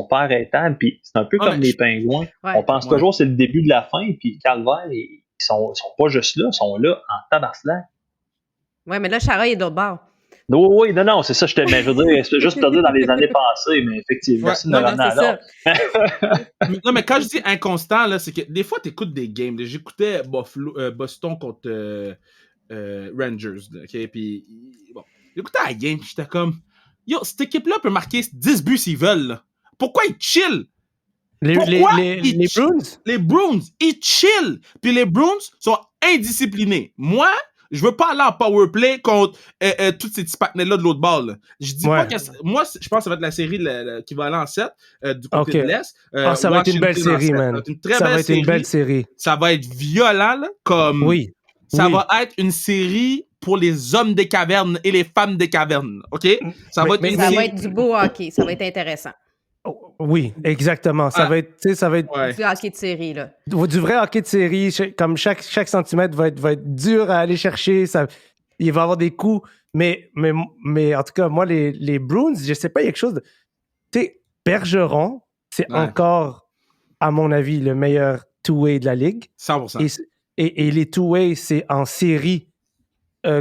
pas arrêtables. Puis c'est un peu comme les Pingouins. On pense toujours que c'est le début de la fin, puis Calvaire, ils sont pas juste là, ils sont là en tabarnak.
Ouais, mais là, Chara est d'autre bord.
Oui, non, c'est ça, mais je veux dire, c'est juste pour dire dans les années passées, mais effectivement, merci de me ramener à l'ordre.
Non, mais quand je dis inconstant, là, c'est que des fois, t'écoutes des games. J'écoutais Boston contre Rangers, OK? Puis, bon, j'écoutais la game, j'étais comme, yo, cette équipe-là peut marquer 10 buts s'ils veulent, là. Pourquoi ils chill?
Les Bruins?
Les Bruins, ils chill. Puis les Bruins sont indisciplinés. Moi, je veux pas aller en powerplay contre tous ces petits partenaires-là de l'autre bord. Là. Je dis pas que... Moi, je pense que ça va être la série qui va aller en 7 du côté de l'Est.
Ça va être une belle série, man.
Ça va être une belle série. Ça va être violent, là, comme...
Oui.
Ça va être une série pour les hommes des cavernes et les femmes des cavernes, OK? Ça va être
du beau hockey. Ça va être intéressant.
Oui, exactement. Ça va être
du hockey de série, là.
Du vrai hockey de série, comme chaque centimètre va être dur à aller chercher. Il va y avoir des coups. Mais en tout cas, moi, les Bruins, je sais pas, il y a quelque chose de... Tu sais, Bergeron, c'est encore, à mon avis, le meilleur two-way de la Ligue.
100%.
Et les two-way, c'est en série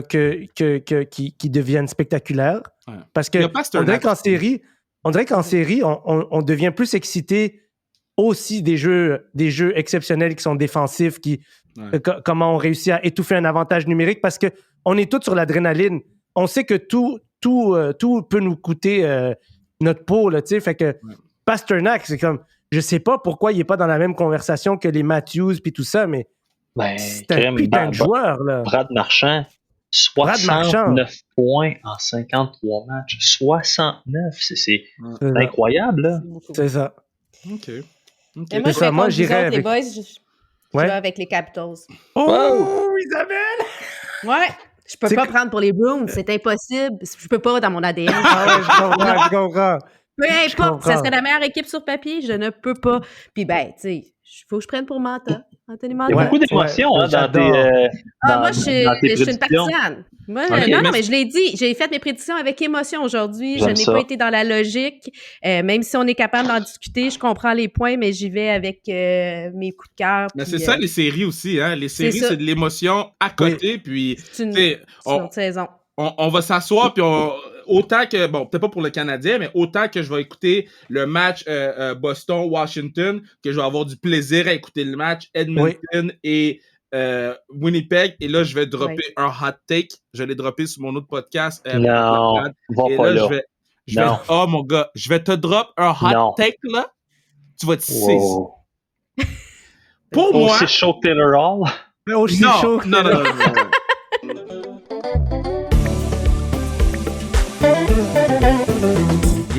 qui deviennent spectaculaires. Ouais. Parce que on dirait qu'en série, on devient plus excité aussi des jeux exceptionnels qui sont défensifs, comment on réussit à étouffer un avantage numérique, parce que on est tous sur l'adrénaline. On sait que tout peut nous coûter notre peau, là, tu sais. Fait que Pasternak, c'est comme, je sais pas pourquoi il est pas dans la même conversation que les Matthews puis tout ça, mais c'est un putain de joueur, là.
Brad Marchand, 69 points en 53 matchs. 69, c'est incroyable, là.
C'est ça.
OK.
Et moi, j'irais avec... les boys, je vais avec les Capitals.
Oh, Isabelle!
Ouais, je peux pas prendre pour les Bruins, c'est impossible. Je peux pas dans mon ADN.
Je comprends.
Peu importe, ça serait la meilleure équipe sur papier, je ne peux pas. Puis ben, tu sais, il faut que je prenne pour Manta. Anthony Manta.
Il y a beaucoup d'émotions dans tes
moi, je suis une partisane. Moi, non, mais je l'ai dit, j'ai fait mes prédictions avec émotion aujourd'hui. Je n'ai pas été dans la logique. Même si on est capable d'en discuter, je comprends les points, mais j'y vais avec mes coups de cœur.
Mais c'est ça, les séries aussi. Hein? Les séries, c'est de l'émotion à côté. Puis,
c'est une autre saison.
On va s'asseoir, puis autant que, bon, peut-être pas pour le Canadien, mais autant que je vais écouter le match Boston-Washington, que je vais avoir du plaisir à écouter le match Edmonton et Winnipeg. Et là, je vais dropper un hot take. Je l'ai droppé sur mon autre podcast.
Non, va
et
pas
là,
là.
je vais, oh mon gars, je vais te drop un hot take là. Tu vas te saisir. Pour moi.
C'est chaud que Taylor Hall.
Non.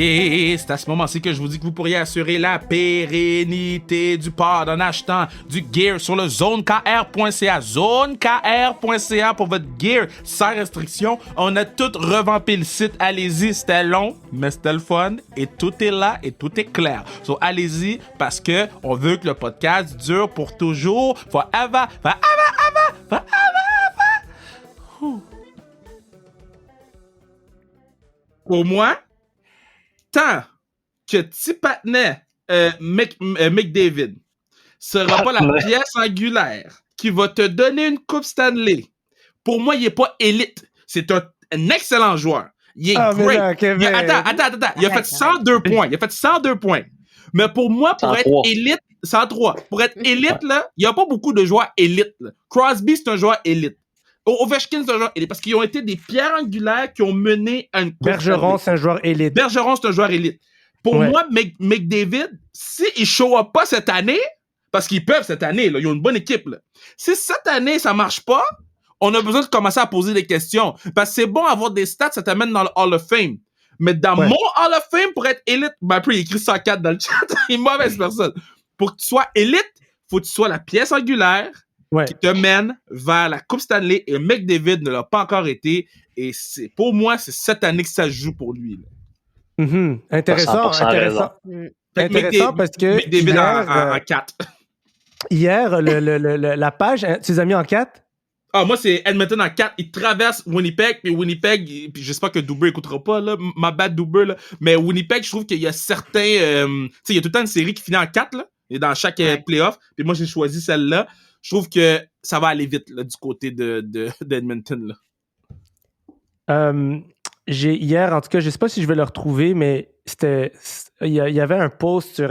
Et c'est à ce moment-ci que je vous dis que vous pourriez assurer la pérennité du pod en achetant du gear sur le zonekr.ca. Zonekr.ca pour votre gear sans restriction. On a tout revampé le site. Allez-y, c'était long, mais c'était le fun. Et tout est là et tout est clair. So, allez-y parce que on veut que le podcast dure pour toujours. Forever. Pour moi, tant que Tipatney McDavid sera pas la pièce angulaire qui va te donner une Coupe Stanley, pour moi, il est pas élite. C'est un excellent joueur. Il est great. Attends. Il a fait 102 points. Mais pour moi, pour 103. Être élite, 103. Pour être élite, là, il n'y a pas beaucoup de joueurs élites. Là. Crosby, c'est un joueur élite. Ovechkin, c'est un joueur élite parce qu'ils ont été des pierres angulaires qui ont mené à une Coupe
Bergeron, c'est un joueur élite. Pour
moi, McDavid, s'ils ne show up pas cette année, parce qu'ils peuvent cette année, là, ils ont une bonne équipe. Là. Si cette année, ça ne marche pas, on a besoin de commencer à poser des questions. Parce que c'est bon avoir des stats, ça t'amène dans le Hall of Fame. Mais dans mon Hall of Fame, pour être élite, après, il écrit 104 dans le chat, il est mauvaise personne. Pour que tu sois élite, il faut que tu sois la pièce angulaire qui te mène vers la Coupe Stanley. Et McDavid ne l'a pas encore été. Et pour moi, c'est cette année que ça se joue pour lui. Là.
Intéressant parce que
McDavid en 4.
Hier, la page, tu les as mis en 4?
Ah, moi, c'est Edmonton en 4. Il traverse Winnipeg, puis Winnipeg, puis j'espère que Duber écoutera pas, là, ma bad Duber, là. Mais Winnipeg, je trouve qu'il y a certains, tu sais, il y a tout le temps une série qui finit en 4, là, et dans chaque playoff. Puis moi, j'ai choisi celle-là. Je trouve que ça va aller vite, là, du côté d'Edmonton, là.
Hier, en tout cas, je sais pas si je vais le retrouver, mais il y avait un post sur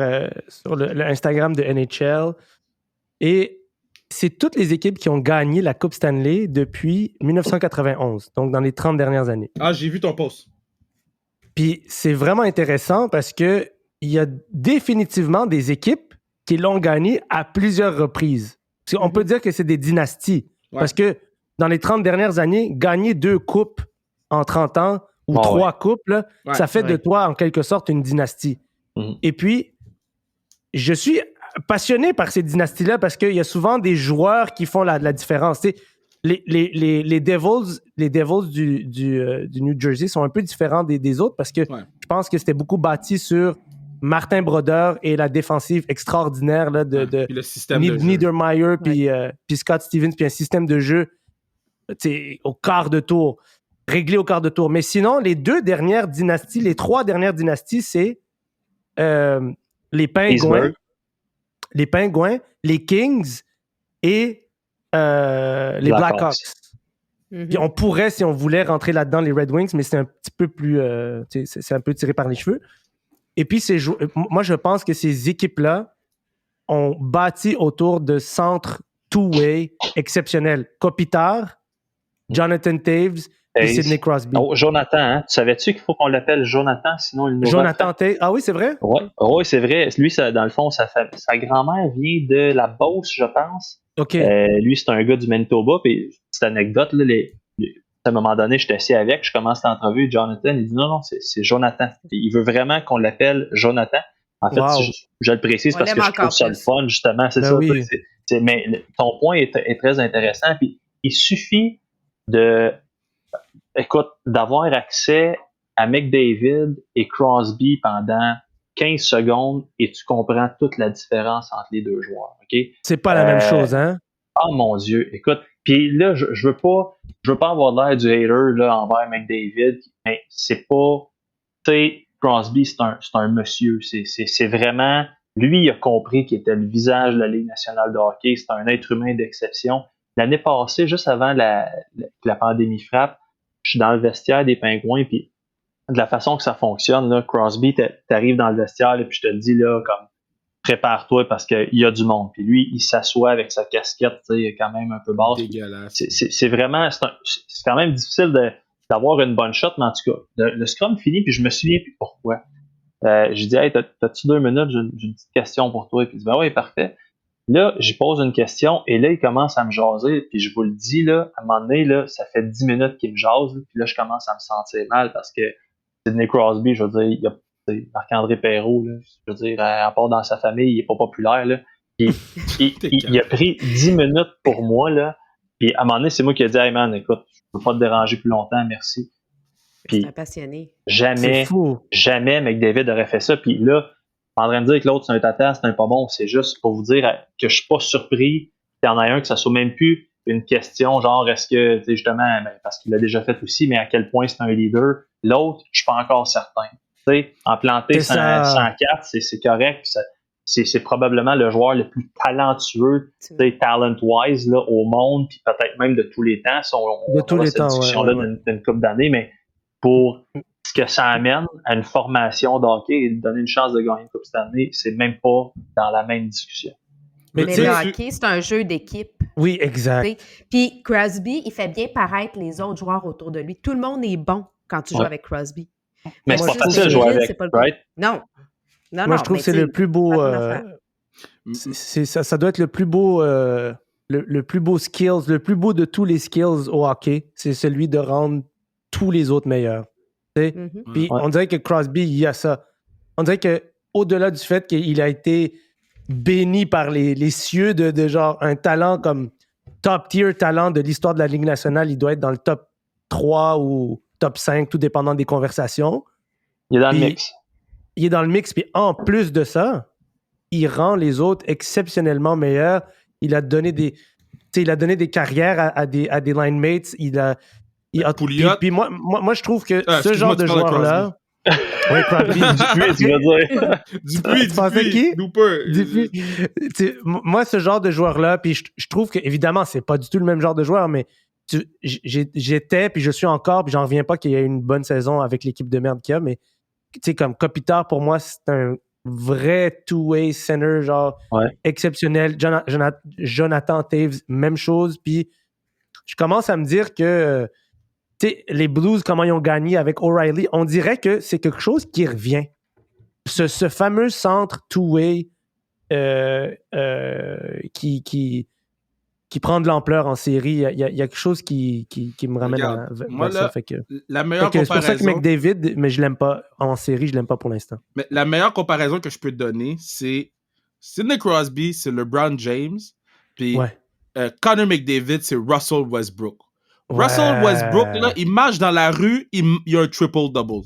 le Instagram de NHL et c'est toutes les équipes qui ont gagné la Coupe Stanley depuis 1991, donc dans les 30 dernières années.
Ah, j'ai vu ton post.
Puis c'est vraiment intéressant parce que il y a définitivement des équipes qui l'ont gagné à plusieurs reprises. On peut dire que c'est des dynasties. Ouais. Parce que dans les 30 dernières années, gagner 2 coupes en 30 ans ou 3 coupes, là, ça fait de toi, en quelque sorte, une dynastie. Et puis, je suis passionné par ces dynasties-là parce qu'il y a souvent des joueurs qui font la différence. Tu sais, les Devils du New Jersey sont un peu différents des autres parce que je pense que c'était beaucoup bâti sur Martin Brodeur et la défensive extraordinaire là, de
le système
Niedermayer puis Scott Stevens, puis un système de jeu au quart de tour, réglé au quart de tour. Mais sinon, les 3 dernières dynasties, c'est les Pingouins, les Kings et les Blackhawks. Puis on pourrait, si on voulait, rentrer là-dedans les Red Wings, mais c'est un petit peu plus... c'est un peu tiré par les cheveux. Et puis, moi, je pense que ces équipes-là ont bâti autour de centres two-way exceptionnels. Kopitar, Jonathan Toews et Sidney Crosby.
Oh, Jonathan, hein? Tu savais-tu qu'il faut qu'on l'appelle Jonathan, sinon il nous
Jonathan Toews. Ah oui, c'est vrai?
Oui, c'est vrai. Lui, dans le fond, sa grand-mère vient de la Beauce, je pense.
OK.
Lui, c'est un gars du Manitoba. Puis, petite anecdote, là, à un moment donné, je suis assis avec, je commence l'entrevue, Jonathan, il dit non, c'est Jonathan. Il veut vraiment qu'on l'appelle Jonathan. En fait, je le précise parce que je trouve ça le fun, justement. C'est ça.
Oui.
Mais ton point est très intéressant. Puis, il suffit d'avoir accès à McDavid et Crosby pendant 15 secondes et tu comprends toute la différence entre les 2 joueurs. Okay?
C'est pas la même chose, hein?
Oh mon Dieu, écoute. Puis là, je veux pas avoir l'air du hater là, envers McDavid, mais c'est pas... Tu sais, Crosby, c'est un monsieur. C'est vraiment... Lui, il a compris qu'il était le visage de la Ligue nationale de hockey. C'est un être humain d'exception. L'année passée, juste avant que la pandémie frappe, je suis dans le vestiaire des Pingouins, puis de la façon que ça fonctionne, là, Crosby, t'arrives dans le vestiaire, là, puis je te dis, là, comme, prépare-toi parce qu'il y a du monde. Puis lui, il s'assoit avec sa casquette, tu sais, quand même un peu basse.
Dégueulasse.
C'est vraiment, c'est quand même difficile d'avoir une bonne shot, mais en tout cas, le scrum finit, puis je me souviens plus pourquoi. J'ai dit, hey, t'as-tu 2 minutes? J'ai une petite question pour toi. Puis il dit, ben oui, parfait. Là, j'y pose une question, et là, il commence à me jaser, puis je vous le dis, là, à un moment donné, là, ça fait 10 minutes qu'il me jase, puis là, je commence à me sentir mal parce que Sidney Crosby, je veux dire, il y a Marc-André Perrault, là, je veux dire, à part dans sa famille, il est pas populaire, là. Il a pris 10 minutes pour moi, là, puis à un moment donné, c'est moi qui ai dit, hey man, écoute, je peux pas te déranger plus longtemps, merci. Puis,
c'est un passionné.
Jamais McDavid aurait fait ça, puis là, en train de dire que l'autre c'est un tata, c'est un pas bon, c'est juste pour vous dire que je suis pas surpris qu'il y en a un que ça soit même plus une question genre est-ce que, tu sais, justement, parce qu'il l'a déjà fait aussi, mais à quel point c'est un leader. L'autre, je suis pas encore certain. Tu sais, en planter 104, c'est correct, c'est probablement le joueur le plus talentueux, tu sais, talent-wise, là, au monde, puis peut-être même de tous les temps, si on
tous
a
les
cette discussion-là d'une couple d'années, mais pour ce que ça amène à une formation d'hockey et de donner une chance de gagner une coupe cette année, c'est même pas dans la même discussion.
Mais le hockey, c'est un jeu d'équipe.
Oui, exact.
T'sais. Puis Crosby, il fait bien paraître les autres joueurs autour de lui. Tout le monde est bon quand tu joues avec Crosby.
Mais c'est pas facile de jouer avec, right?
Non.
Moi, je trouve que c'est le plus beau... ça doit être le plus beau... le plus beau skills, le plus beau de tous les skills au hockey, c'est celui de rendre tous les autres meilleurs. Puis on dirait que Crosby, il y a ça. On dirait que au-delà du fait qu'il a été béni par les cieux de genre un talent comme top tier talent de l'histoire de la Ligue nationale, il doit être dans le top 3 ou top 5, tout dépendant des conversations.
Il est dans le mix.
Il est dans le mix, puis en plus de ça, il rend les autres exceptionnellement meilleurs. Il a donné des carrières à des line mates. Puis moi, je trouve que ce genre de joueur-là... Oui, Crosby.
Dupuis, tu veux dire.
Dupuis.
Moi, ce genre de joueur-là, puis je trouve que, évidemment, c'est pas du tout le même genre de joueur, mais j'étais, puis je suis encore, puis j'en reviens pas qu'il y ait une bonne saison avec l'équipe de merde qu'il y a, mais tu sais, comme Kopitar, pour moi, c'est un vrai two-way center, genre exceptionnel. Jonathan Toews, même chose, puis je commence à me dire que les Blues, comment ils ont gagné avec O'Reilly, on dirait que c'est quelque chose qui revient. Ce fameux centre two-way qui prend de l'ampleur en série, il y a quelque chose qui me ramène vers ça. Fait que,
la meilleure comparaison...
C'est pour ça que McDavid, mais je l'aime pas. En série, je l'aime pas pour l'instant.
Mais la meilleure comparaison que je peux te donner, c'est Sidney Crosby, c'est LeBron James, puis Connor McDavid, c'est Russell Westbrook. Russell Westbrook, là, il marche dans la rue, il y a un triple-double.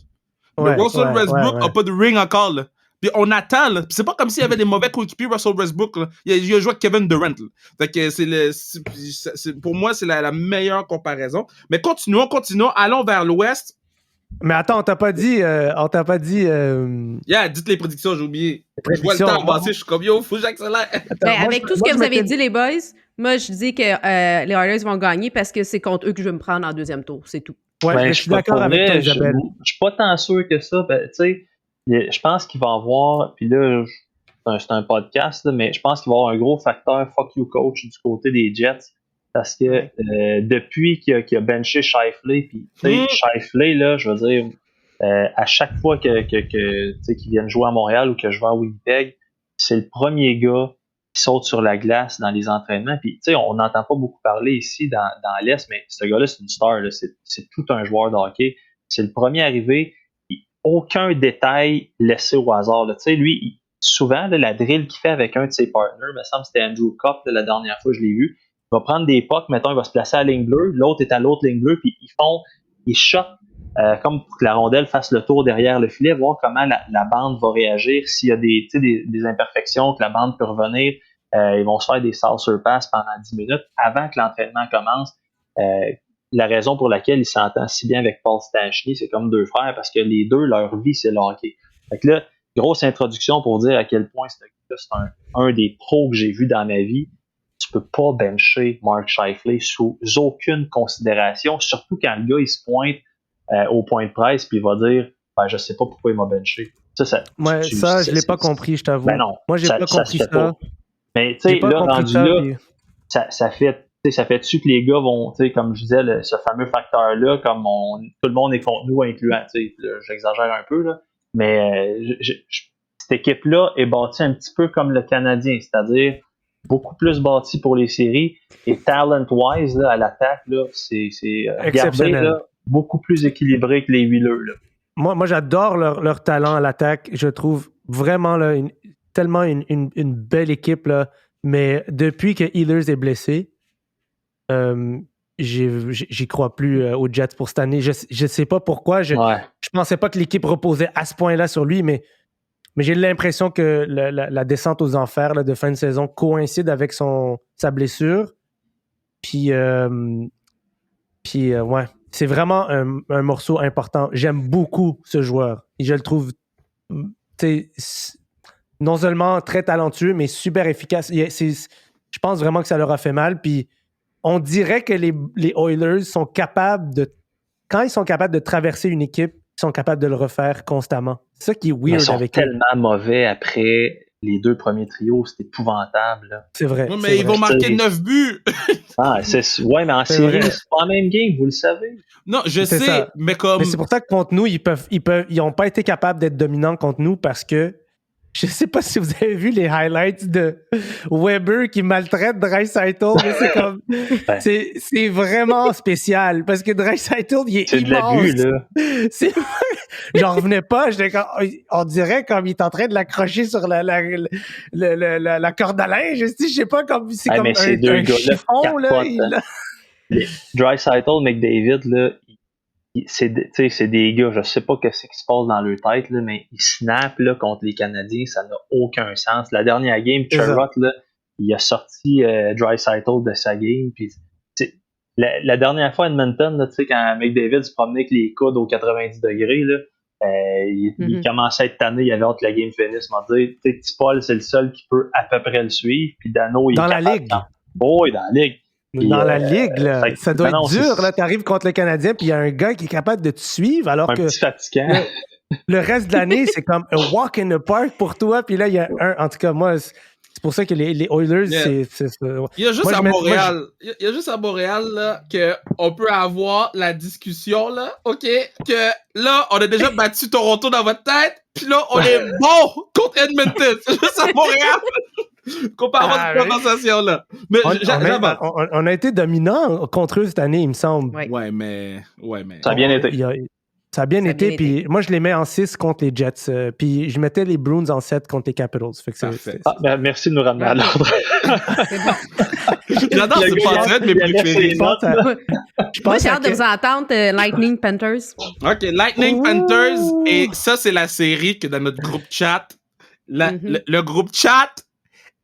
Mais Russell Westbrook n'a pas de ring encore, là. Puis on attend, là. Puis c'est pas comme s'il y avait des mauvais coéquipiers, Russell Westbrook, là. Il a joué avec Kevin Durant, là. Fait que pour moi, c'est la meilleure comparaison. Mais continuons, allons vers l'Ouest.
Mais attends, on t'a pas dit...
dites les prédictions, j'ai oublié. Je vois le temps passer, je suis comme, yo, faut que j'accélère.
Avec tout ce que vous avez dit, les boys, moi, je dis que les Oilers vont gagner parce que c'est contre eux que je vais me prendre en deuxième tour, c'est tout.
Ouais, je suis d'accord avec toi, Isabelle.
Je suis pas tant sûr que ça. Ben, tu sais, je pense qu'il va y avoir, puis là, c'est un podcast, là, mais je pense qu'il va y avoir un gros facteur fuck you coach du côté des Jets. Parce que depuis qu'il a benché Scheifele, puis Scheifele, là, je veux dire, à chaque fois qu'ils viennent jouer à Montréal ou que je vais à Winnipeg, c'est le premier gars qui saute sur la glace dans les entraînements. Puis, tu sais, on n'entend pas beaucoup parler ici dans l'Est, mais ce gars-là, c'est une star, là, c'est tout un joueur de hockey. C'est le premier arrivé, aucun détail laissé au hasard. Tu sais, lui, souvent, là, la drill qu'il fait avec un de ses partners, il me semble que c'était Andrew Copp, la dernière fois que je l'ai vu, il va prendre des pucks, mettons, il va se placer à la ligne bleue, l'autre est à l'autre ligne bleue, puis ils shotent comme pour que la rondelle fasse le tour derrière le filet, voir comment la bande va réagir, s'il y a des imperfections, que la bande peut revenir. Ils vont se faire des saucer pass pendant 10 minutes avant que l'entraînement commence. La raison pour laquelle il s'entend si bien avec Paul Stastny, c'est comme deux frères, parce que les deux, leur vie, c'est le hockey. Fait que là, grosse introduction pour dire à quel point c'est un des pros que j'ai vu dans ma vie. Tu peux pas bencher Mark Scheifele sous aucune considération, surtout quand le gars, il se pointe au point de presse, puis il va dire je sais pas pourquoi il m'a benché.
Je l'ai pas compris, je t'avoue.
Ben non,
moi, j'ai pas compris ça.
Pas. Mais tu sais, là, rendu là, puis... ça fait-tu que les gars vont, tu sais, comme je disais, ce fameux facteur-là, comme tout le monde est contre nous, incluant, tu sais, j'exagère un peu, là, mais cette équipe-là est bâtie un petit peu comme le Canadien, c'est-à-dire beaucoup plus bâtie pour les séries, et talent-wise, là, à l'attaque, là, c'est
exceptionnel.
Là, beaucoup plus équilibré que les Wheelers, là.
Moi, j'adore leur talent à l'attaque. Je trouve vraiment là, tellement une belle équipe, là. Mais depuis que Ehlers est blessé, j'y crois plus aux Jets pour cette année. Je sais pas pourquoi. Je pensais pas que l'équipe reposait à ce point-là sur lui, mais j'ai l'impression que la descente aux enfers là, de fin de saison coïncide avec sa blessure. Puis ouais, c'est vraiment un morceau important. J'aime beaucoup ce joueur. Et je le trouve non seulement très talentueux, mais super efficace. Je pense vraiment que ça leur a fait mal. Puis on dirait que les Oilers sont capables quand ils sont capables de traverser une équipe, ils sont capables de le refaire constamment. C'est ça qui est weird avec eux.
Ils sont tellement mauvais après les 2 premiers trios, c'est épouvantable. Là.
C'est vrai.
Oui, mais ils vont marquer 9 buts.
Ouais, mais en série, c'est pas la même game, vous le savez.
Non, je sais,
ça.
mais comme...
Mais c'est pour ça que contre nous, ils ont pas été capables d'être dominants contre nous parce que je sais pas si vous avez vu les highlights de Weber qui maltraite Draisaitl, mais c'est comme c'est vraiment spécial parce que Draisaitl, il est immense.
C'est de l'abus, là.
J'en revenais pas, on dirait comme il est en train de l'accrocher sur la corde à linge, je sais pas, comme c'est comme un chiffon là.
Draisaitl, McDavid, là, c'est des gars, je sais pas ce qui se passe dans leur tête, là, mais ils snappent là, contre les Canadiens, ça n'a aucun sens. La dernière game, Sherrod, là, il a sorti Draisaitl de sa game. Puis, la dernière fois à Edmonton, là, quand McDavid se promenait avec les coudes aux 90 degrés, là, il commençait à être tanné, il avait hâte que la game finisse. Il m'a dit, Tipol, c'est le seul qui peut à peu près le suivre. Puis Dano, il
dans la ligue.
Oh, il est dans la ligue.
Puis, dans la ligue, là, ça doit être dur. Là, t'arrives contre le Canadien, puis il y a un gars qui est capable de te suivre, alors que
petit fatigant.
Le reste de l'année, c'est comme un walk in the park pour toi. Puis là, il y a en tout cas, moi, c'est pour ça que les Oilers, c'est
il y a juste à Montréal, il y a juste à Montréal là, qu'on peut avoir la discussion, là, OK, que là, on a déjà battu Toronto dans votre tête, puis là, on est bon contre Edmonton. C'est juste à Montréal qu'on peut avoir cette conversation-là. Mais
on a été dominant contre eux cette année, il me semble.
Ouais, mais...
Ça a bien été.
Ça a bien été, puis moi, je les mets en 6 contre les Jets, puis je mettais les Bruins en 7 contre les Capitals. Fait que
merci de nous ramener à l'ordre.
J'adore ce portrait de mes préférés.
Moi, j'ai hâte de vous entendre Lightning Panthers.
OK, Lightning Panthers, et ça, c'est la série que dans notre groupe chat, le groupe chat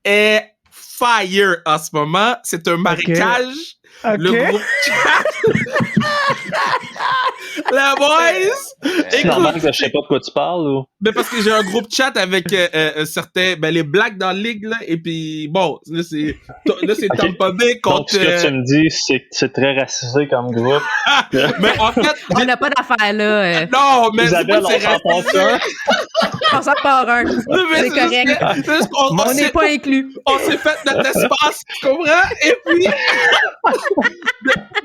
est fire en ce moment. C'est un marécage.
Okay.
Le groupe chat... Les boys!
C'est normal que je sais pas de quoi tu parles, ou?
Ben parce que j'ai un groupe chat avec certains, les Blacks dans la ligue, là, et puis bon, là c'est okay. Tampa Bay contre...
Donc, ce que tu me dis, c'est très racisé comme groupe.
Mais en fait...
On n'a pas d'affaires, là.
Non, mais
Isabelle,
c'est racisé.
On s'en part un. C'est correct. On n'est pas inclus.
On s'est fait notre espace, tu comprends? Et puis,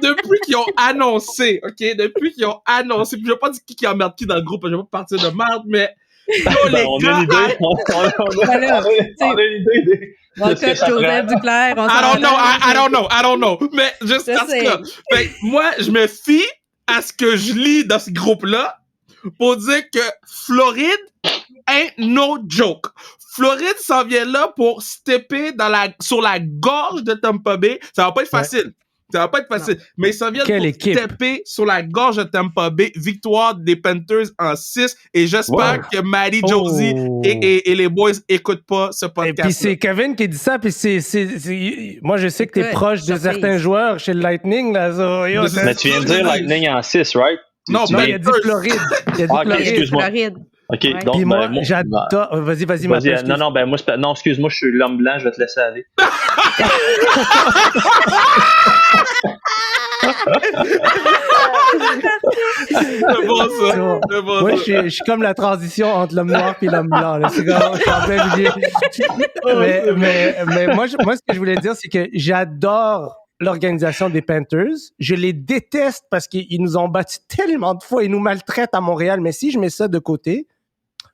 depuis qu'ils ont annoncé, OK? Depuis qu'ils ont annoncé, puis je vais pas dire qui emmerde qui dans le groupe, je vais pas partir de merde, mais
on a une idée. On a une idée.
Joseph Duclair.
I don't know. Mais juste parce que moi, je me fie à ce que je lis dans ce groupe-là pour dire que Floride ain't no joke. Floride s'en vient là pour stepper sur la gorge de Tampa Bay. Ça va pas être facile. Ça va pas être facile. Non. Mais ça vient pour stepper sur la gorge de Tampa Bay. Victoire des Panthers en 6. Et j'espère que Maddie Josie et les boys écoutent pas ce podcast.
Et puis c'est Kevin qui dit ça. Puis moi, je sais que t'es proche de certains joueurs chez le Lightning. Là,
mais tu viens de dire Lightning en 6, right?
Non, mais il a dit Floride.
Excuse-moi. OK, donc
puis moi, j'adore. Vas-y,
non, moi, excuse-moi, je suis l'homme blanc, je vais te laisser aller.
C'est bon, ça. C'est bon,
Moi,
ça.
je suis comme la transition entre l'homme noir et l'homme blanc. Là. C'est comme, je suis en plein milieu. mais moi, ce que je voulais dire, c'est que j'adore l'organisation des Panthers. Je les déteste parce qu'ils nous ont battus tellement de fois. Ils nous maltraitent à Montréal. Mais si je mets ça de côté,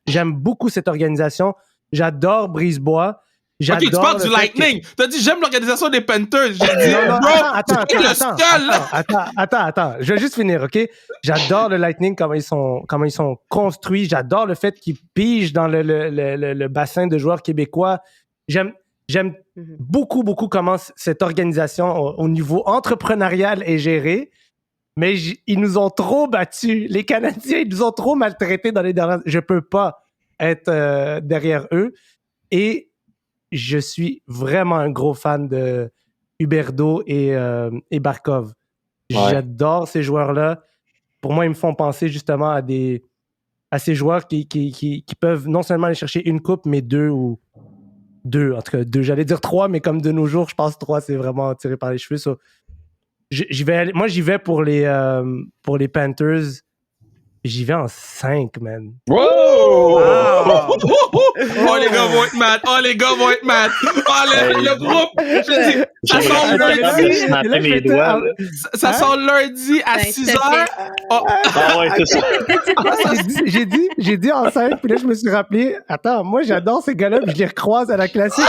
j'aime beaucoup cette organisation. J'adore Brisebois.
Ok, tu parles du Lightning. T'as dit, j'aime l'organisation des Panthers. J'ai dit,
Non,
bro,
attends,
tu es le seul.
attends. Je vais juste finir, OK? J'adore le Lightning, comment ils sont construits. J'adore le fait qu'ils pigent dans le bassin de joueurs québécois. J'aime beaucoup comment cette organisation au niveau entrepreneurial est gérée. Mais ils nous ont trop battus. Les Canadiens, ils nous ont trop maltraités dans les dernières... Je peux pas être derrière eux. Et je suis vraiment un gros fan de Huberdeau et Barkov. Ouais. J'adore ces joueurs-là. Pour moi, ils me font penser justement à ces joueurs qui peuvent non seulement aller chercher une coupe, mais deux. En tout cas, deux. J'allais dire 3, mais comme de nos jours, je pense 3, c'est vraiment tiré par les cheveux. So, j'y vais pour les Panthers. J'y vais en 5, man.
Wow! Wow! Oh, les gars vont être mad! Oh, le groupe! Ça sort lundi. Ça sort lundi à 6h.
Ah ouais, c'est ça.
J'ai dit en 5, puis là, je me suis rappelé, attends, moi, j'adore ces gars-là, puis je les recroise à la classique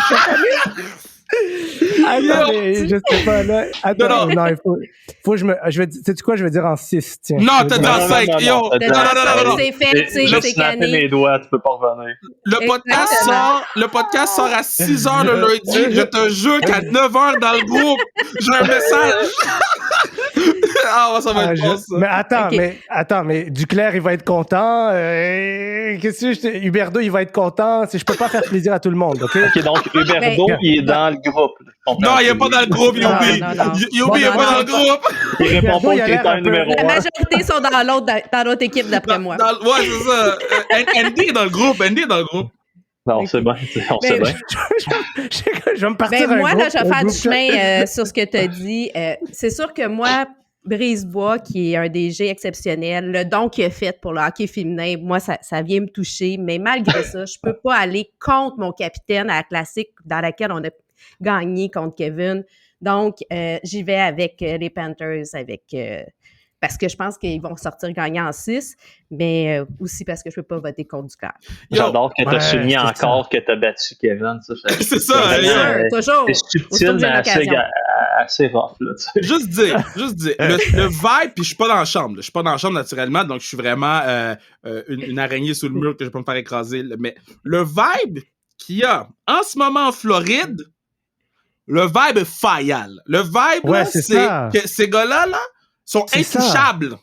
chaque année. Attends, mais je sais pas, là. Attends, non, il faut sais-tu quoi, je vais dire en 6, tiens.
Non, t'as dit en 5, yo! Non.
C'est fait, c'est canné.
Mes doigts, tu peux pas revenir.
Le podcast sort à 6h le lundi. Je te jure qu'à 9h dans le groupe, j'ai un message. Ah, ça va être bon, ça.
Mais attends, mais Duclair, il va être content. Qu'est-ce que Huberdeau, il va être content. Je peux pas faire plaisir à tout le monde, OK?
OK, donc Huberdeau, il est dans le groupe.
Non, il est pas dans le groupe, Yobi. Yobi est pas dans le groupe.
Il répond pas au critère numéro 1.
La majorité sont dans l'autre équipe, d'après moi.
Ouais, c'est ça. Andy est dans le groupe.
Non, c'est bon. On sait bien.
Je vais me partir un
moi,
groupe,
là, je vais faire du chemin sur ce que tu as dit. C'est sûr que moi, Brisebois, qui est un DG exceptionnel, le don qu'il a fait pour le hockey féminin, moi, ça vient me toucher. Mais malgré ça, je peux pas aller contre mon capitaine à la classique dans laquelle on a gagné contre Kevin. Donc, j'y vais avec les Panthers, parce que je pense qu'ils vont sortir gagnants en 6, mais aussi parce que je peux pas voter contre Duclair.
J'adore que tu as souligné encore que tu as battu Kevin.
C'est ça.
Toujours.
C'est subtil, mais assez rough. Là,
juste dire. Le vibe, puis je suis pas dans la chambre. Je suis pas dans la chambre naturellement, donc je suis vraiment une araignée sous le mur que je peux me faire écraser. Mais le vibe qu'il y a en ce moment en Floride, le vibe est faillal. Le vibe, là, c'est que ces gars-là, sont intouchables.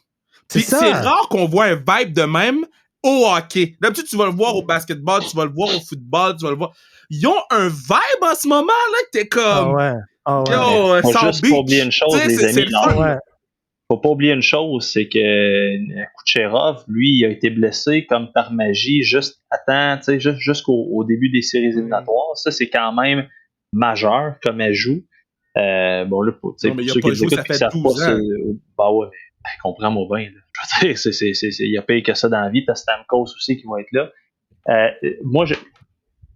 Puis c'est rare qu'on voit un vibe de même au hockey. D'habitude, tu vas le voir au basketball, tu vas le voir au football, tu vas le voir. Ils ont un vibe en ce moment, là, que t'es comme...
Yo, juste pour oublier une chose, les amis. Faut pas oublier une chose, c'est que Kucherov, lui, il a été blessé comme par magie juste jusqu'au début des séries éliminatoires. Ça, c'est quand même majeur comme ajout. Bon, là, pour ceux qui écoutent et qui savent pas, bah ouais, mais comprends-moi bien. Je veux dire, il y a pire que ça dans la vie. T'as Stamkos aussi qui va être là. Moi,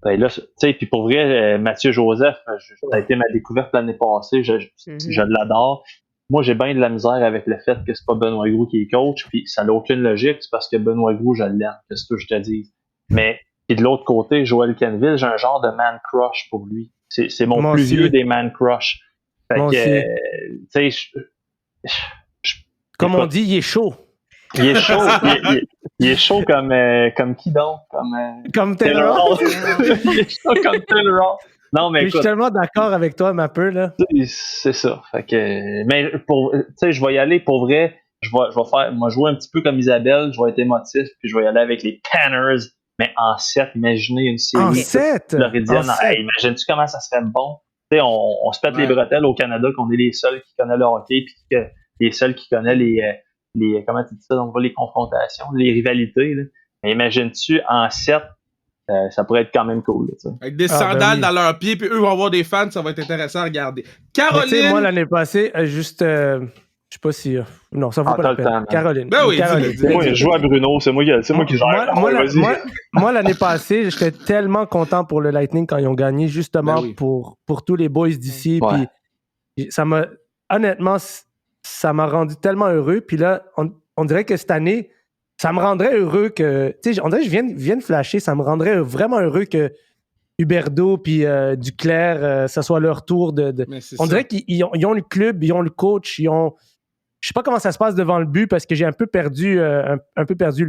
là, tu sais, puis pour vrai, Mathieu Joseph, ça a été ma découverte l'année passée. Je l'adore. Moi, j'ai bien de la misère avec le fait que c'est pas Benoît Groulx qui est coach, puis ça n'a aucune logique, c'est parce que Benoît Groulx, je l'aime, c'est ce que je te dis. Mais, et de l'autre côté, Joel Kenville, j'ai un genre de man crush pour lui. C'est mon plus vieux des man crush. Fait que, tu sais,
comme on dit, il est chaud.
Il est chaud. Il est chaud comme qui donc?
Comme Taylor.
Il est chaud comme Taylor. Non, mais
je suis tellement d'accord avec toi, ma peu, là.
C'est ça. Fait que, mais tu sais, je vais y aller pour vrai. Je vais jouer un petit peu comme Isabelle. Je vais être émotif, puis je vais y aller avec les Panthers, mais en 7. Imaginez une série.
En 7?
Floridienne. Hey, imagines-tu comment ça serait bon? Tu sais, on se pète les bretelles au Canada qu'on est les seuls qui connaissent le hockey, puis que les seuls qui connaissent les comment tu dis ça, donc les confrontations, les rivalités. Là. Mais imagines-tu en 7? Ça pourrait être quand même cool. Là,
avec des sandales dans leurs pieds, puis eux vont avoir des fans, ça va être intéressant à regarder. Caroline!
Moi, l'année passée, juste sais pas si... non, ça vaut
Ah,
pas
t'as
la
le
peine.
temps, man.
Caroline.
Ben oui,
Caroline.
dis-le.
Moi, je joue à Bruno, c'est moi qui gère. Vas-y.
Moi, l'année passée, j'étais tellement content pour le Lightning quand ils ont gagné, justement
Ben oui.
pour tous les boys d'ici.
Ouais.
Puis ça m'a... Honnêtement, ça m'a rendu tellement heureux. Puis là, on dirait que cette année, ça me rendrait heureux que... Tu sais, on dirait que je viens de flasher. Ça me rendrait vraiment heureux que Huberdeau puis Duclair, ça soit leur tour de...
Mais c'est
On
ça.
dirait qu'ils ont le club, ils ont le coach, ils ont... Je sais pas comment ça se passe devant le but parce que j'ai un peu perdu le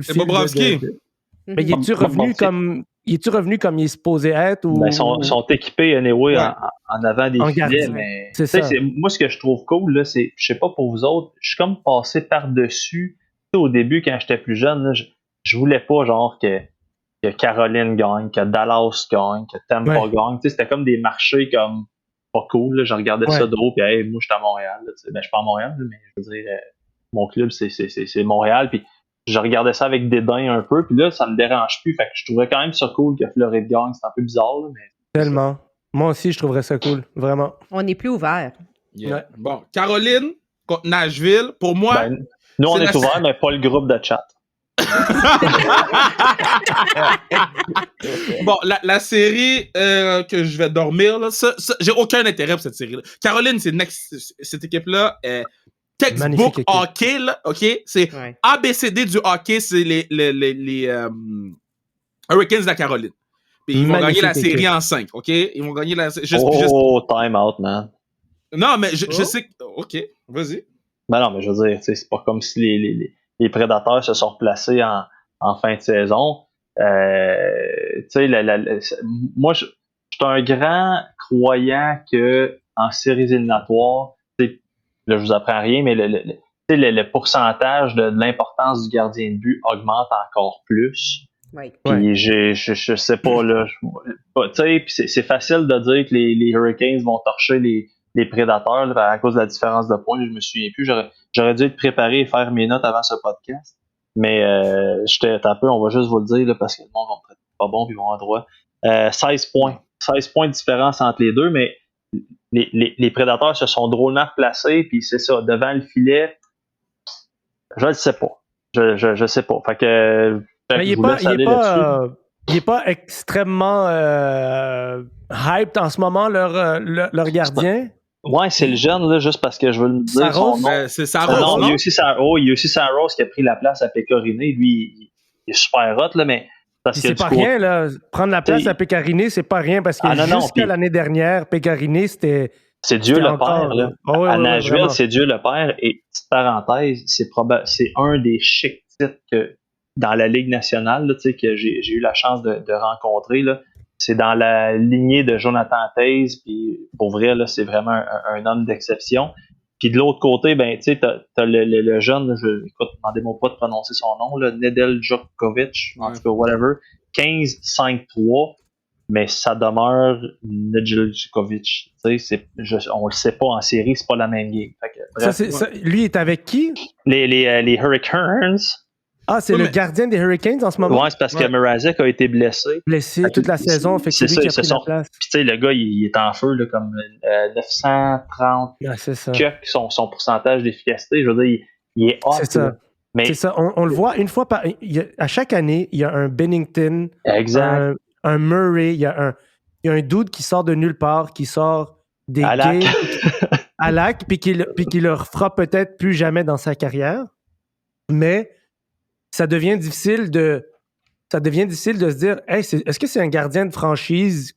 C'est
fil.
Bobrovski.
Mais il est-tu revenu comme il est supposé être ou
Ben, sont équipés anyway
Ouais.
en avant des
En
filets,
gardien.
mais
C'est
tu sais,
ça.
moi ce que je trouve cool là, c'est, je sais pas pour vous autres, je suis comme passé par-dessus. Tu sais, au début quand j'étais plus jeune, là, je voulais pas genre que Caroline gagne, que Dallas gagne, que Tampa gagne. Tu sais, c'était comme des marchés comme pas cool. Là. Je regardais ça de haut, puis hey, moi je suis à Montréal. Là, tu sais. Ben, je suis pas à Montréal, là, mais je veux dire, mon club c'est Montréal, puis je regardais ça avec dédain un peu, puis là ça me dérange plus. Fait que je trouvais quand même ça cool que Floride gagne. C'est un peu bizarre, là, mais
Tellement. Moi aussi, je trouverais ça cool, vraiment.
On est plus ouvert.
Yeah.
Ouais.
Bon, Caroline contre Nashville, pour moi...
ben, nous on
c'est
est
la-
ouvert, mais pas le groupe de chat.
Bon, la série que je vais dormir, là, ça, j'ai aucun intérêt pour cette série-là. Caroline, cette équipe-là est textbook
Magnifique équipe.
hockey, là, OK? C'est
Ouais.
ABCD du hockey, c'est les Hurricanes de la Caroline. Puis ils vont
Magnifique
gagner la série
équipe.
en 5, OK? Ils vont gagner la série.
Time out, man.
Non, mais je sais que... OK, vas-y.
Ben non, mais je veux dire, tu sais, c'est pas comme si les prédateurs se sont replacés en fin de saison. Tu sais, moi, je suis un grand croyant que en séries éliminatoires, tu sais, là, je vous apprends rien, mais le pourcentage de l'importance du gardien de but augmente encore plus.
Oui.
Puis je sais pas, là. Tu sais, puis c'est facile de dire que les Hurricanes vont torcher les prédateurs là, à cause de la différence de points. Je me souviens plus. J'aurais dû être préparé et faire mes notes avant ce podcast. Mais j'étais un peu, on va juste vous le dire là, parce que le monde va me traiter pas bon puis ils vont avoir droit. 16 points. 16 points de différence entre les deux, mais les prédateurs se sont drôlement placés, puis c'est ça, devant le filet, je le sais pas. Je sais pas. Fait que
Mais il est pas extrêmement hyped en ce moment, leur gardien.
Ouais, c'est le jeune, là, juste parce que je veux le dire.
Saros?
Son nom.
C'est ça,
Non, il y a
non?
aussi Saros qui a pris la place à Pécoriné. Lui, il est super hot, là, mais parce
Puis
que
c'est pas rien, là. Prendre la place à Pécariné, c'est pas rien parce que jusqu'à l'année dernière, Pécariné, c'était.
C'est Dieu le Père, là.
Oh,
à Nashville,
vraiment.
c'est Dieu le Père. Et petite parenthèse, c'est un des chic titres que dans la Ligue nationale, là, que j'ai eu la chance de rencontrer. Là. C'est dans la lignée de Jonathan Toews, puis pour vrai, là, c'est vraiment un homme d'exception. Puis de l'autre côté, ben, tu sais, t'as le jeune, écoute, demandez-moi pas de prononcer son nom, là, Nedeljkovic, en tout cas, whatever, 15-5-3, mais ça demeure Nedeljkovic. Tu sais, on le sait pas en série, c'est pas la même game. Fait que, bref,
lui est avec qui?
Les Hurricanes.
Ah, c'est le gardien des Hurricanes en ce moment?
Ouais, c'est parce que Mrazek a été blessé.
Blessé toute la saison, fait que c'est lui qui a pris la place.
Puis tu sais, le gars, il est en feu, là, comme 930 son pourcentage d'efficacité. Je veux dire, il est hot.
C'est ça.
Mais...
C'est ça. On le voit une fois à chaque année, il y a un Bennington, un Murray, il y a un dude qui sort de nulle part, qui sort des games à Lac, puis qui le refera peut-être plus jamais dans sa carrière. Mais ça devient difficile de se dire, hey, est-ce que c'est un gardien de franchise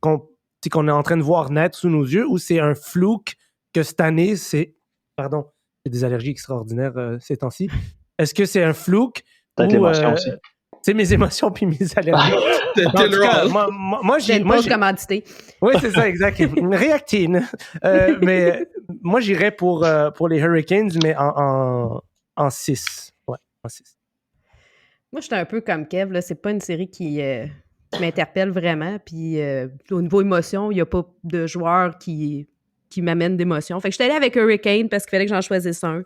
qu'on est en train de voir naître sous nos yeux, ou c'est un flouk que cette année, pardon, j'ai des allergies extraordinaires ces temps-ci. Est-ce que c'est un flouk?
Peut-être l'émotion aussi.
C'est mes émotions puis mes allergies. En tout cas, moi j'ai
commandité.
Oui, c'est ça, exact. Une réactine. Mais moi, j'irais pour les Hurricanes, mais en 6. Ouais, en 6.
Moi, j'étais un peu comme Kev, là. C'est pas une série qui m'interpelle vraiment. Puis au niveau émotion, il n'y a pas de joueur qui m'amène d'émotion. Fait que j'étais allée avec Hurricane parce qu'il fallait que j'en choisisse un.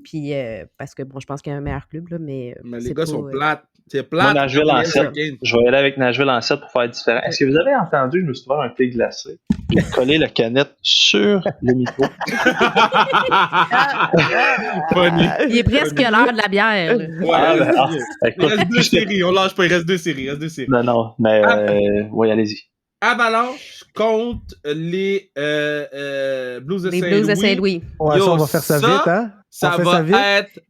Puis parce que, bon, je pense qu'il y a un meilleur club, là, mais
les gars sont plates. C'est plat.
Moi, Nashville en 7. Je vais aller avec Nashville en 7 pour faire différent. Est-ce que vous avez entendu, je me suis trouvé un thé glacé, puis coller la canette sur le micro?
Il est presque l'heure de la bière.
Il reste 2 séries. On lâche pas, il reste 2 séries.
Non, mais oui, allez-y.
Avalanche contre les Blues de
Les
Saint-Louis.
Blues de Saint-Louis.
Ouais, ça, on va faire ça vite, hein?
Ça
On fait
va
ça vite.
être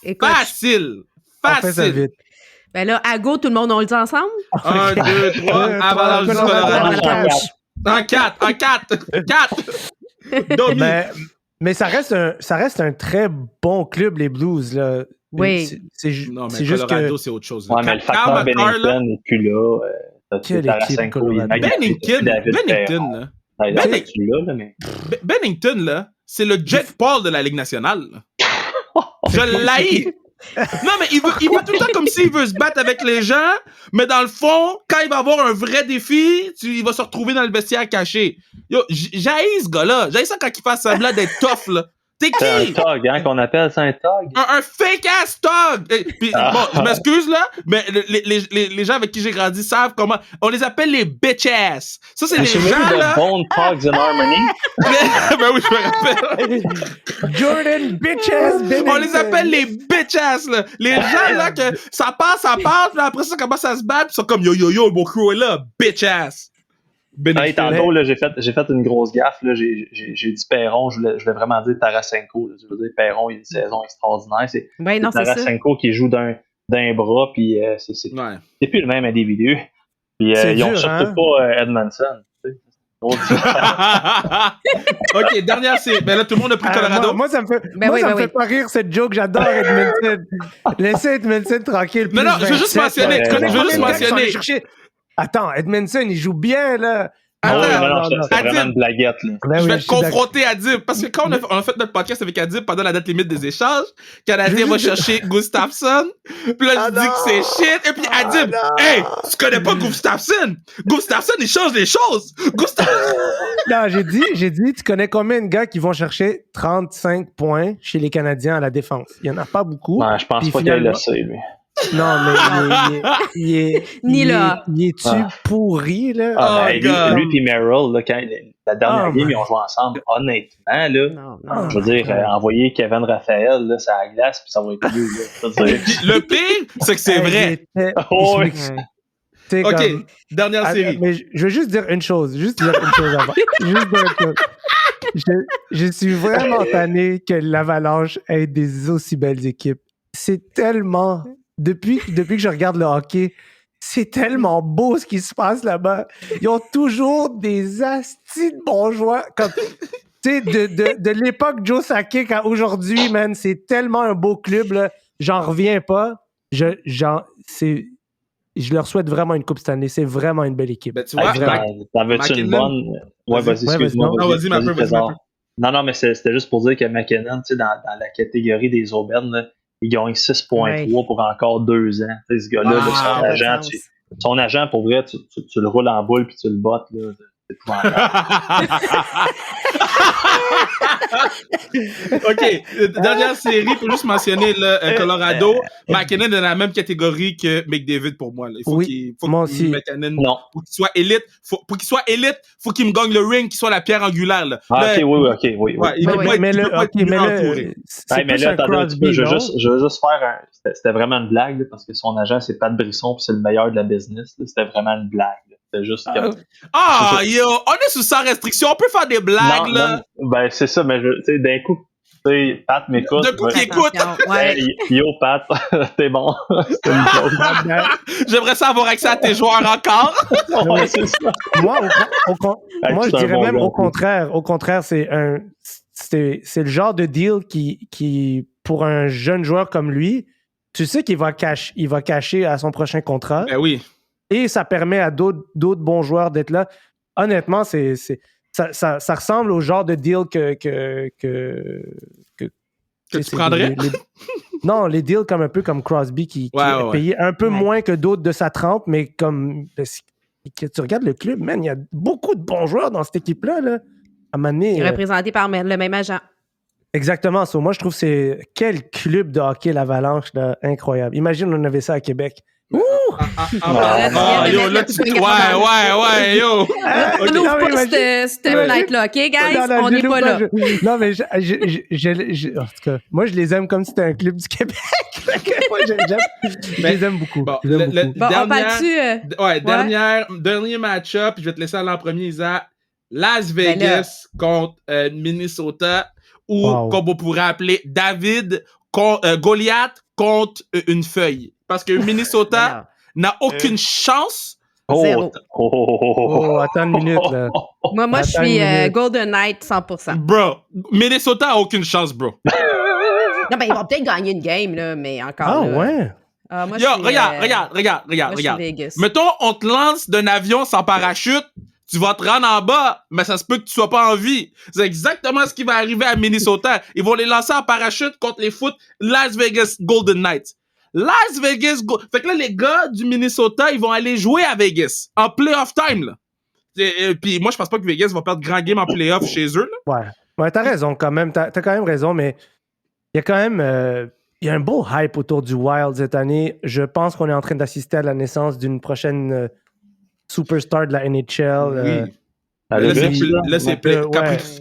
Écoute,
facile.
On fait ça vite.
ben là, à go, tout le monde, on le dit ensemble?
1, 2, 3, Avalanche du Colorado. En 4.
Mais ça reste un très bon club, les Blues. Là.
Oui.
C'est
Non, mais
juste
Colorado,
que...
c'est autre chose.
Ouais, mais le facteur Bennington n'est plus là.
Quelle équipe, Colorado.
Bennington, là. Bennington, là, c'est le Jet Paul de la Ligue nationale. Je l'haïs. Non, mais il veut tout le temps comme s'il veut se battre avec les gens, mais dans le fond, quand il va avoir un vrai défi, il va se retrouver dans le vestiaire caché. Yo, j'haïs ce gars-là. J'haïs ça quand il fait semblant d'être tough, là. T'es qui?
C'est un tog, hein, qu'on appelle ça un tog.
Un fake-ass tog! Puis, bon, je m'excuse, là, mais les gens avec qui j'ai grandi savent comment... On les appelle les bitch-ass. Ça, c'est les gens, là...
Bone Togs in Harmony.
Ben oui, je me rappelle.
Jordan bitch-ass Bennington.
On les appelle les bitch-ass, là. Les gens, là, que ça passe, puis après ça commence à se battre, puis ils sont comme yo, mon crew est là, bitch-ass.
Hey, tantôt, là, j'ai fait une grosse gaffe. Là, j'ai dit Perron, je voulais vraiment dire Tarasenko. Là. Je veux dire, Perron, il a une saison extraordinaire. C'est Tarasenko qui joue d'un bras, puis c'est plus le même individu. Puis ils ont surtout pas Edmondson.
Ok, dernière série. Ben là, tout le monde a pris Colorado.
Moi, ça me fait pas rire cette joke. J'adore Edmondson. Laissez Edmondson tranquille.
Non, je veux juste mentionner.
Attends, Edmondson, il joue bien, là.
Non, c'est vraiment une blaguette, là.
Je vais te confronter Adib, parce que quand on a fait notre podcast avec Adib pendant la date limite des échanges, Canadien va chercher Gustafsson, puis là, je dis que c'est shit, et puis Adib, hey, tu connais pas Gustafsson? Gustafsson, il change les choses!
Non, j'ai dit, tu connais combien de gars qui vont chercher 35 points chez les Canadiens à la défense? Il y en a pas beaucoup.
Non, je pense pas qu'il le sait, lui.
Non, mais il est-tu pourri, là?
Lui et Merrill, là, quand la dernière game, ils ont joué ensemble, honnêtement, là, je veux dire, envoyer Kevin Raphaël, là, ça a la glace, puis ça va être mieux, là.
Le pire, c'est que c'est vrai. Ok, dernière série.
Mais je veux juste dire une chose avant. Je suis vraiment tanné que l'Avalanche ait des aussi belles équipes. C'est tellement... Depuis que je regarde le hockey, c'est tellement beau ce qui se passe là-bas. Ils ont toujours des astis de bons joueurs. Comme, tu sais, de l'époque Joe Sakic à aujourd'hui, man, c'est tellement un beau club, là. J'en reviens pas. Je leur souhaite vraiment une coupe cette année. C'est vraiment une belle équipe.
Ben, tu vois,
t'en veux-tu une bonne? Ouais, vas-y, excuse-moi.
Vas-y,
Non, mais c'était juste pour dire que McKinnon, tu sais, dans la catégorie des aubaines, là, il gagne 6,3 pour encore 2 ans. Tu sais, ce gars-là, son agent, pour vrai, tu le roules en boule puis tu le bottes. Là,
OK. Dernière série, pour juste mentionner Colorado. McKinnon est dans la même catégorie que McDavid pour moi. Là.
Moi aussi.
McKinnon, pour qu'il soit élite, pour qu'il soit élite, faut qu'il me gagne le ring, qu'il soit la pierre angulaire. Là.
Oui.
Ouais, il
mais là, attendez, je veux juste faire c'était vraiment une blague, là, parce que son agent, c'est Pat Brisson, puis c'est le meilleur de la business. Là. C'était vraiment une blague. Là. C'était juste comme...
yo, on est sous sans restriction, on peut faire des blagues, là.
Ben, c'est ça, mais tu sais, d'un coup, tu sais, Pat m'écoute.
D'un coup, t'écoutes.
Yo, Pat, t'es bon. C'est une joke.
J'aimerais ça avoir accès à tes joueurs encore.
Ouais, c'est ça.
Moi, je dirais même au contraire. Au contraire, c'est le genre de deal qui, pour un jeune joueur comme lui, tu sais qu'il va cacher à son prochain contrat.
Ben oui.
Et ça permet à d'autres bons joueurs d'être là. Honnêtement, ça ressemble au genre de deal que
tu prendrais?
Non, les deals comme un peu comme Crosby qui est payé un peu moins que d'autres de sa trempe, mais comme tu regardes le club, man, il y a beaucoup de bons joueurs dans cette équipe-là. Là, à Mané,
représenté par le même agent.
Exactement. So, moi, je trouve que c'est quel club de hockey, l'Avalanche, là, incroyable. Imagine, on avait ça à Québec.
Yo, là, ouais, yo.
On n'ouvre pas cette night-là, OK, guys? On n'est pas là.
Non, mais en tout cas, moi, je les aime comme si c'était un club du Québec. Moi, je les aime beaucoup.
Bon,
On parle-tu...
dernier match-up, je vais te laisser aller en premier, Isa. Las Vegas contre Minnesota, ou comme on pourrait appeler Goliath contre une feuille. Parce que Minnesota n'a aucune chance.
Zéro.
Attends une minute, là.
Moi, je suis Golden Knight 100%.
Bro, Minnesota a aucune chance, bro.
Non, ben, ils vont peut-être gagner une game, là, mais encore.
Ouais.
Moi,
Regarde. Mettons, on te lance d'un avion sans parachute, tu vas te rendre en bas, mais ça se peut que tu sois pas en vie. C'est exactement ce qui va arriver à Minnesota. Ils vont les lancer en parachute contre les foot Las Vegas Golden Knights. Fait que là, les gars du Minnesota, ils vont aller jouer à Vegas en playoff time, là. Puis moi, je pense pas que Vegas va perdre grand game en playoff chez eux,
là. Ouais, t'as raison quand même. T'as quand même raison, mais il y a quand même... il y a un beau hype autour du Wild cette année. Je pense qu'on est en train d'assister à la naissance d'une prochaine superstar de la NHL.
Oui. Là, c'est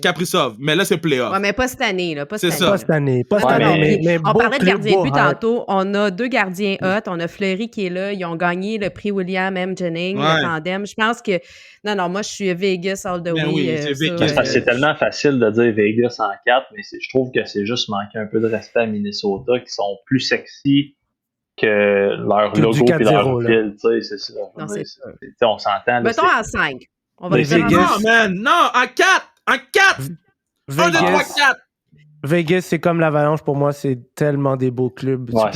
Kaprizov. Mais là, c'est playoff.
Ouais, mais pas cette année. Là, pas cette
année. Mais
on parlait de gardien de but tantôt. On a 2 gardiens hot. On a Fleury qui est là. Ils ont gagné le prix William M. Jennings, le tandem. Je pense que... Non, moi, je suis Vegas all the way.
Oui, c'est Vegas.
C'est tellement facile de dire Vegas en 4, mais je trouve que c'est juste manquer un peu de respect à Minnesota, qui sont plus sexy que leur logo et leur ville. Tu sais, c'est ça.
Non, c'est ça.
On s'entend.
Mettons en 5. On va
Vegas. Non, man. Non, en 4. En 4. 1, 2, 3, 4.
Vegas, c'est comme l'Avalanche. Pour moi, c'est tellement des beaux clubs.
Ouais,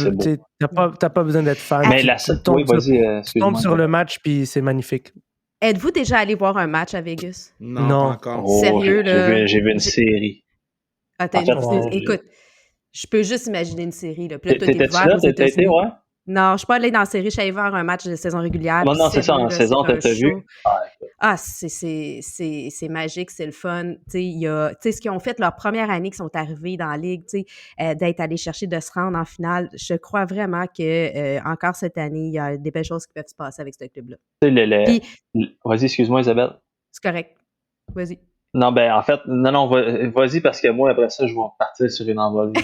t'as pas besoin d'être fan.
Mais tu
tombes sur le match, puis c'est magnifique.
Êtes-vous déjà allé voir un match à Vegas?
Non.
Pas encore.
Sérieux, là?
J'ai vu une série.
Écoute, je peux juste imaginer une série. Là. Puis là,
t'étais-tu là? T'étais été, ouais?
Non, je suis pas allée dans la série. Je suis allée voir un match de saison régulière.
Non, c'est ça. En saison, t'as vu?
C'est magique, c'est le fun. Ce qu'ils ont fait leur première année qu'ils sont arrivés dans la ligue, d'être allés chercher, de se rendre en finale. Je crois vraiment que encore cette année, il y a des belles choses qui peuvent se passer avec ce club-là.
Vas-y, excuse-moi, Isabelle.
C'est correct. Vas-y.
Non, en fait, vas-y parce que moi, après ça, je vais partir sur une envolée.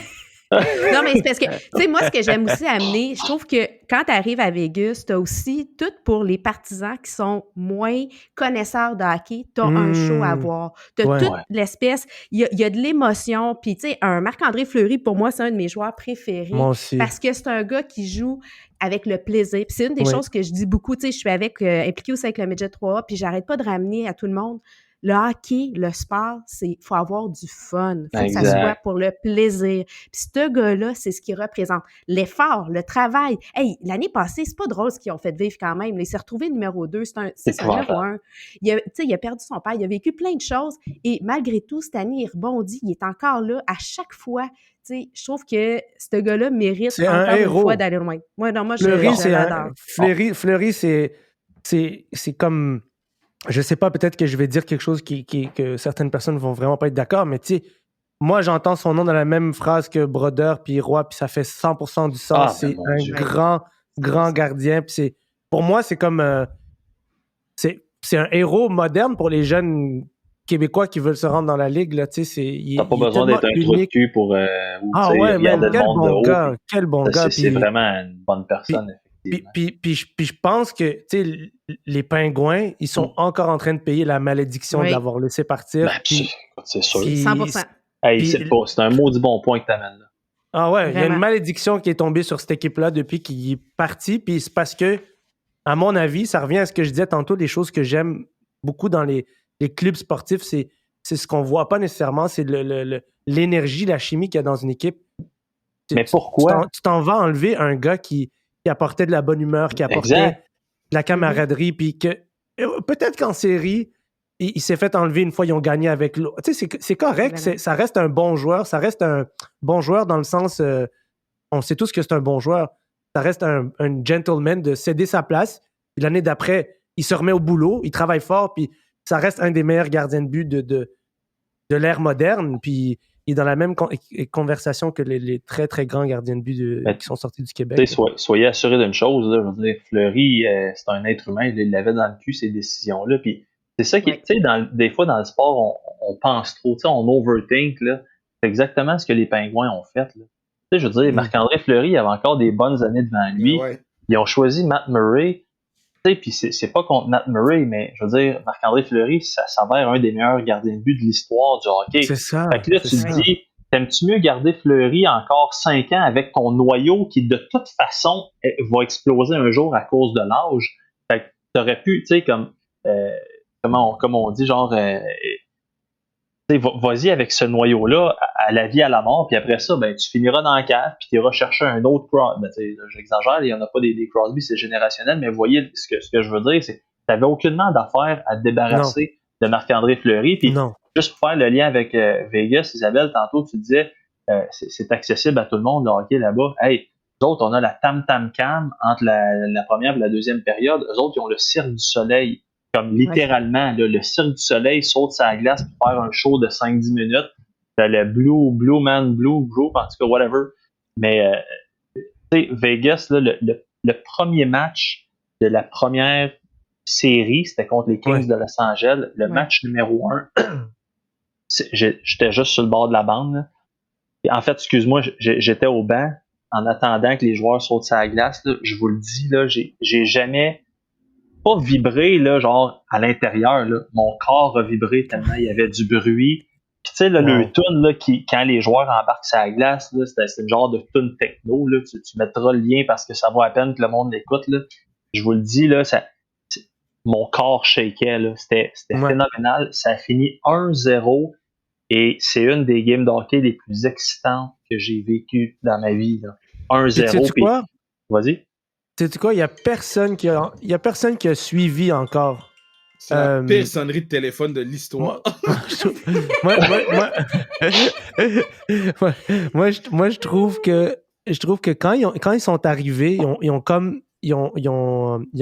Non, mais c'est parce que, tu sais, moi, ce que j'aime aussi amener, je trouve que quand tu arrives à Vegas, tu as aussi tout pour les partisans qui sont moins connaisseurs de hockey, tu as un show à voir. Tu as toute l'espèce, il y a de l'émotion. Puis, tu sais, un Marc-André Fleury, pour moi, c'est un de mes joueurs préférés.
Moi aussi.
Parce que c'est un gars qui joue avec le plaisir. Puis c'est une des choses que je dis beaucoup. Tu sais, je suis impliquée aussi avec le Midget 3A, puis j'arrête pas de ramener à tout le monde. Le hockey, le sport, faut avoir du fun. Faut que ça soit pour le plaisir. Puis ce gars-là, c'est ce qu'il représente. L'effort, le travail. Hey, l'année passée, c'est pas drôle ce qu'ils ont fait vivre quand même. Il s'est retrouvé numéro 2. C'est un numéro 1. Il a perdu son père. Il a vécu plein de choses. Et malgré tout, cette année, il rebondit. Il est encore là à chaque fois. T'sais, je trouve que ce gars-là mérite encore une fois d'aller loin. Moi, je l'adore.
Fleury, c'est comme... Je sais pas, peut-être que je vais dire quelque chose que certaines personnes vont vraiment pas être d'accord, mais tu sais, moi, j'entends son nom dans la même phrase que Brodeur puis Roy, puis ça fait 100% du sens. C'est un grand gardien. Puis pour moi, c'est comme... c'est un héros moderne pour les jeunes Québécois qui veulent se rendre dans la Ligue.
T'as pas besoin d'être un trou de cul pour regarder le monde de haut.
Quel bon gars.
C'est vraiment une bonne personne.
Puis je pense que les Pingouins, ils sont encore en train de payer la malédiction de l'avoir laissé partir.
C'est sûr.
100%.
C'est un maudit bon point que tu amènes là.
Ah ouais, il y a une malédiction qui est tombée sur cette équipe-là depuis qu'il est parti. Puis c'est parce que, à mon avis, ça revient à ce que je disais tantôt, des choses que j'aime beaucoup dans les clubs sportifs, c'est ce qu'on voit pas nécessairement, c'est l'énergie, la chimie qu'il y a dans une équipe.
Mais pourquoi?
Tu t'en vas enlever un gars qui apportait de la bonne humeur, qui apportait de la camaraderie, puis que peut-être qu'en série, il s'est fait enlever une fois, ils ont gagné avec l'autre. Tu sais, c'est correct, ça reste un bon joueur, ça reste un bon joueur dans le sens, on sait tous que c'est un bon joueur, ça reste un gentleman de céder sa place, puis l'année d'après, il se remet au boulot, il travaille fort, puis ça reste un des meilleurs gardiens de but de l'ère moderne, puis il est dans la même conversation que les très, très grands gardiens de but qui sont sortis du Québec.
Soyez assurés d'une chose, là, je veux dire, Fleury, c'est un être humain, il l'avait dans le cul, ces décisions-là. Puis c'est ça qui, tu sais, des fois dans le sport, on pense trop, on overthink, là. C'est exactement ce que les Pingouins ont fait, là. Tu sais, je veux dire, Marc-André Fleury, il avait encore des bonnes années devant lui.
Ouais.
Ils ont choisi Matt Murray. Puis c'est pas contre Matt Murray, mais je veux dire, Marc-André Fleury, ça s'avère un des meilleurs gardiens de but de l'histoire du hockey.
C'est ça.
Fait que là, tu te dis, t'aimes-tu mieux garder Fleury encore 5 ans avec ton noyau qui, de toute façon, va exploser un jour à cause de l'âge? Fait que t'aurais pu, tu sais, comme on dit, genre, vas-y avec ce noyau-là à la vie, à la mort, puis après ça, ben, tu finiras dans la cave, puis tu iras chercher un autre Crosby. Ben, j'exagère, il n'y en a pas des Crosby, c'est générationnel, mais vous voyez ce que je veux dire, c'est que tu n'avais aucunement d'affaires à te débarrasser de Marc-André Fleury. Puis juste pour faire le lien avec Vegas, Isabelle, tantôt tu disais c'est accessible à tout le monde, le hockey là-bas. Hey, nous autres, on a la Tam-Tam-Cam entre la première et la deuxième période. Eux autres, ils ont le Cirque du Soleil. Comme littéralement, là, le Cirque du Soleil saute sur la glace pour faire un show de 5-10 minutes. T'as le Blue Man Group, en tout cas, whatever. Mais, tu sais, Vegas, là, le premier match de la première série, c'était contre les Kings de Los Angeles. Le match numéro 1, j'étais juste sur le bord de la bande. Là. Et en fait, excuse-moi, j'étais au banc en attendant que les joueurs sautent sur la glace. Là. Je vous le dis, là, j'ai jamais... pas vibré, là, genre, à l'intérieur, là. Mon corps a vibré tellement il y avait du bruit. Puis, tu sais, là, le tune, là, quand les joueurs embarquent sur la glace, là, c'est une genre de tune techno, là. Tu mettras le lien parce que ça vaut à peine que le monde l'écoute, là. Je vous le dis, là, mon corps shakeait, là. C'était phénoménal. Ça a fini 1-0 et c'est une des games de hockey les plus excitantes que j'ai vécues dans ma vie, là. 1-0.
Puis, quoi?
Vas-y.
Sais-tu quoi? Il y a personne qui a suivi encore.
C'est la pire sonnerie de téléphone de l'histoire.
Moi, je trouve que quand ils sont arrivés, ils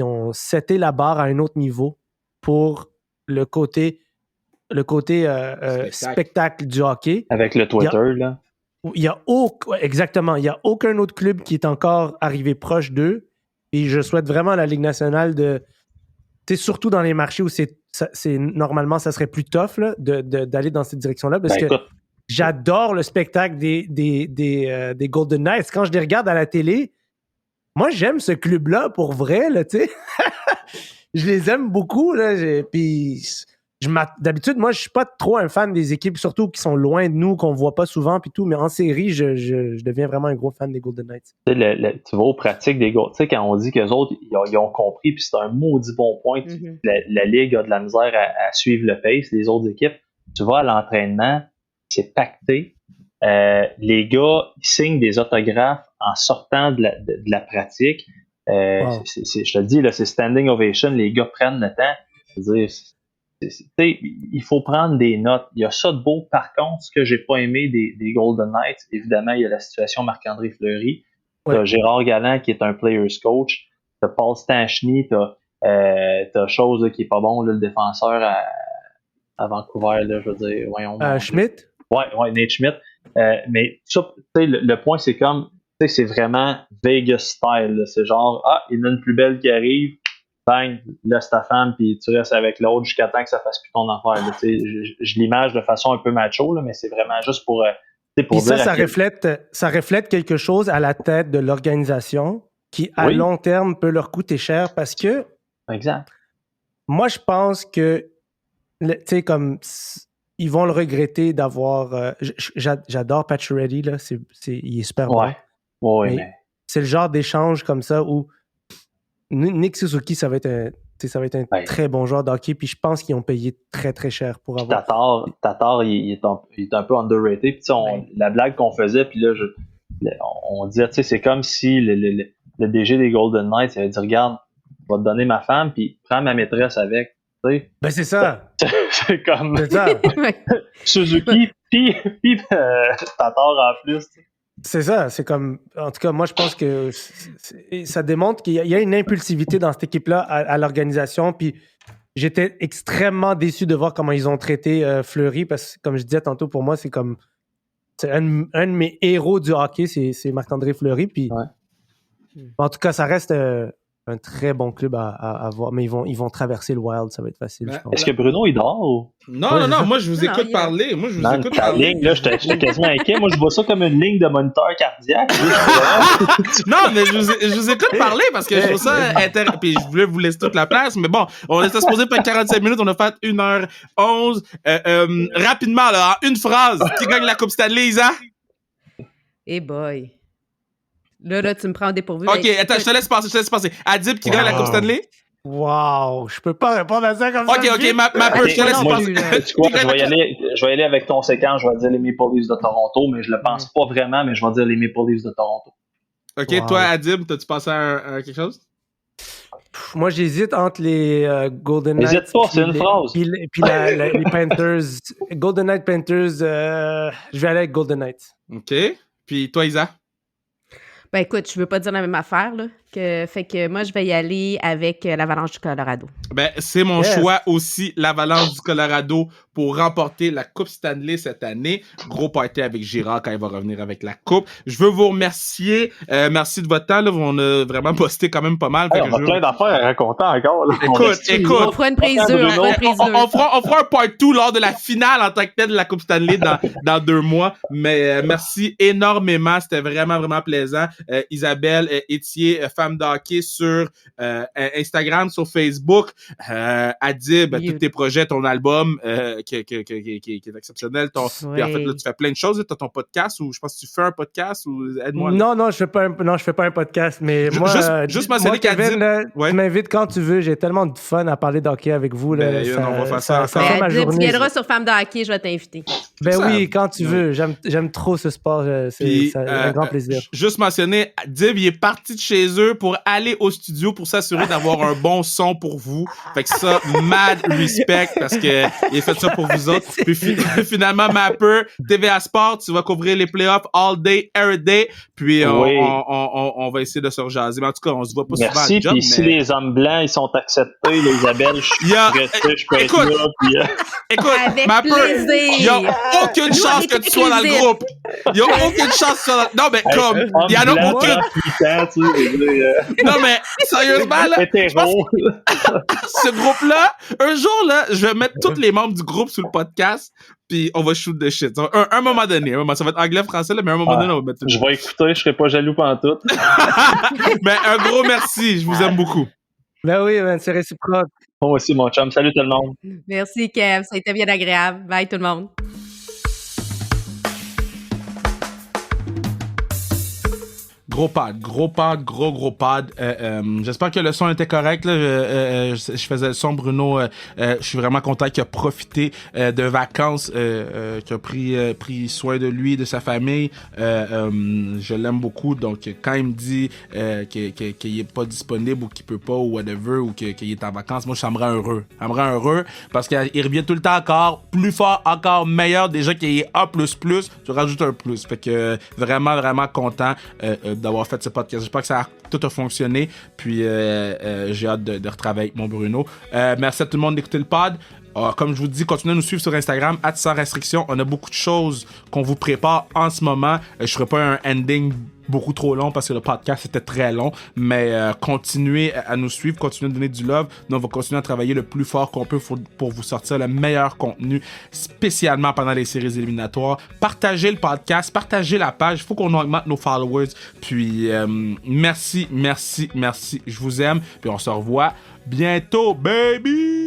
ont seté la barre à un autre niveau pour le côté spectacle du hockey. Avec le
Twitter, là.
Exactement. Il n'y a aucun autre club qui est encore arrivé proche d'eux. Et je souhaite vraiment à la Ligue nationale surtout dans les marchés où normalement, ça serait plus tough là, d'aller dans cette direction-là. Parce que j'adore le spectacle des Golden Knights. Quand je les regarde à la télé, moi, j'aime ce club-là pour vrai. Là, je les aime beaucoup. Là, puis d'habitude, moi, je suis pas trop un fan des équipes, surtout qui sont loin de nous, qu'on voit pas souvent, puis tout. Mais en série, je deviens vraiment un gros fan des Golden Knights.
Tu vas aux pratiques des gars. Tu sais, quand on dit qu'eux autres, ils ont compris, puis c'est un maudit bon point. La Ligue a de la misère à suivre le pace des autres équipes. Tu vas à l'entraînement, c'est pacté. Les gars, ils signent des autographes en sortant de la pratique. Je te le dis, là, c'est standing ovation. Les gars prennent le temps. Je veux dire, il faut prendre des notes. Il y a ça de beau. Par contre, ce que j'ai pas aimé des Golden Knights, évidemment, il y a la situation Marc-André Fleury. T'as Gérard Galland qui est un player's coach. T'as Paul Stachny. T'as chose qui est pas bon, là, le défenseur à Vancouver. Là, je veux dire, voyons.
Schmidt?
Ouais, Nate Schmidt. Mais ça, le point, c'est comme, c'est vraiment Vegas style. Là. C'est genre, il y en a une plus belle qui arrive. Bang, laisse ta femme, puis tu restes avec l'autre jusqu'à temps que ça fasse plus ton affaire. Là, je l'image de façon un peu macho, là, mais c'est vraiment juste pour dire...
Ça reflète quelque chose à la tête de l'organisation qui, à long terme, peut leur coûter cher parce que...
Exact.
Moi, je pense que, tu sais, comme... Ils vont le regretter d'avoir... j'adore Pacioretty, là. Il est super bon.
Ouais, mais...
C'est le genre d'échange comme ça où Nick Suzuki, ça va être un très bon joueur d'hockey, puis je pense qu'ils ont payé très, très cher pour avoir...
Tatar, il est un peu underrated. Puis la blague qu'on faisait, puis là, on disait, tu sais, c'est comme si le DG des Golden Knights, il avait dit, regarde, je vais te donner ma femme, puis prends ma maîtresse avec. T'sais.
Ben, c'est ça.
C'est comme... C'est ça. Suzuki, puis Tatar en plus, t'sais.
C'est ça, c'est comme... En tout cas, moi, je pense que ça démontre qu'il y a une impulsivité dans cette équipe-là à l'organisation, puis j'étais extrêmement déçu de voir comment ils ont traité Fleury, parce que, comme je disais tantôt, pour moi, c'est comme... c'est un de mes héros du hockey, c'est Marc-André Fleury. Puis, en tout cas, ça reste un très bon club à voir. Mais ils vont traverser le Wild, ça va être facile, je pense.
Est-ce que Bruno, il dort ou?
Non, moi, je vous écoute parler. Moi, je vous écoute parler.
Ligne, là, j'étais quasiment inquiet. Moi, je vois ça comme une ligne de moniteur cardiaque.
Non, mais je vous écoute parler parce que je trouve ça intéressant. Puis je voulais vous laisser toute la place. Mais bon, on était supposé faire 45 minutes. On a fait 1h11. Rapidement, là, en une phrase, qui gagne la Coupe Stanley, Isa?
Eh boy. Là, tu me prends au dépourvu.
OK, attends, je te laisse passer. Adib qui gagne la Coupe Stanley?
Wow, je peux pas répondre à ça comme ça.
OK, ma peur, je te laisse passer.
Tu vois, je vais y aller avec ton séquence. Je vais dire les Maple Leafs de Toronto, mais je le pense pas vraiment, mais je vais dire les Maple Leafs de Toronto.
OK, toi, Adib, t'as-tu pensé à quelque chose?
Moi, j'hésite entre les Golden Knights.
N'hésite pas, c'est une phrase.
Puis les Panthers. Golden Knights, Panthers, je vais aller avec Golden Knights.
OK. Puis toi, Isa?
Ben écoute, je veux pas dire la même affaire, là. Fait que moi, je vais y aller avec l'Avalanche du Colorado.
Ben, c'est mon choix aussi, l'Avalanche du Colorado pour remporter la Coupe Stanley cette année. Gros party avec Girard quand il va revenir avec la Coupe. Je veux vous remercier. Merci de votre temps. Là. On a vraiment posté quand même pas mal.
Hey, on a plein d'affaires à raconter encore. Là.
Écoute.
On fera une prise 2.
On fera un part 2 lors de la finale en tant que tel de la Coupe Stanley dans 2 mois. Mais merci énormément. C'était vraiment, vraiment plaisant. Isabelle Etier, femme de hockey sur Instagram, sur Facebook. Adib, tous tes projets, ton album qui est exceptionnel. Puis en fait, là, tu fais plein de choses. Tu as ton podcast ou je pense que tu fais un podcast ou aide-moi.
Non, je fais pas un podcast, mais
juste mentionner qu'Adib...
Tu m'invites quand tu veux. J'ai tellement de fun à parler d'hockey avec vous. Là,
on va faire ça.
Adib, tu viendras sur Femme de hockey, je vais t'inviter.
Ben oui, quand tu veux. J'aime trop ce sport. C'est un grand plaisir.
Juste mentionner, Adib, il est parti de chez eux pour aller au studio pour s'assurer d'avoir un bon son pour vous. Fait que ça, mad respect parce que il a fait ça pour vous autres. Puis finalement, Mapper, TVA Sport, tu vas couvrir les playoffs all day, every day. Puis on va essayer de se rejaser. Mais en tout cas, on se voit pas souvent.
Merci. Puis si les hommes blancs, ils sont acceptés, Isabelle, je peux être là. Puis,
écoute, Mapper, il y a aucune chance que tu sois dans le groupe. Il y a aucune chance que tu sois dans... Non, mais comme, il y en a aucune... Non, mais sérieusement, là, ce groupe-là, un jour, là, je vais mettre tous les membres du groupe sur le podcast, puis on va shoot de shit. Un moment donné, ça va être anglais-français, là, mais un moment donné, on va mettre tout.
Je vais écouter, je serai pas jaloux pantoute.
Mais un gros merci, je vous aime beaucoup.
Ben oui, c'est réciproque.
Moi aussi, mon chum. Salut tout le monde.
Merci, Kev. Ça a été bien agréable. Bye, tout le monde.
Gros pad. J'espère que le son était correct. Là. Je faisais le son, Bruno. Je suis vraiment content qu'il a profité de vacances, qu'il a pris soin de lui, de sa famille. Je l'aime beaucoup. Donc, quand il me dit qu'il est pas disponible ou qu'il peut pas ou whatever ou qu'il est en vacances, moi, ça me rend heureux. Ça me rend heureux parce qu'il revient tout le temps encore plus fort, encore meilleur. Déjà qu'il est A++, je rajoute un plus. Fait que vraiment, vraiment content d'avoir fait ce podcast. J'espère que tout a fonctionné. Puis j'ai hâte de retravailler avec mon Bruno. Merci à tout le monde d'écouter le pod. Comme je vous dis, continuez à nous suivre sur Instagram, @sans-restriction. On a beaucoup de choses qu'on vous prépare en ce moment. Je ferai pas un ending beaucoup trop long parce que le podcast était très long, mais continuez à nous suivre, continuez à donner du love. Nous, on va continuer à travailler le plus fort qu'on peut pour vous sortir le meilleur contenu, spécialement pendant les séries éliminatoires. Partagez le podcast, partagez la page, il faut qu'on augmente nos followers. Puis merci, je vous aime, puis on se revoit bientôt, baby!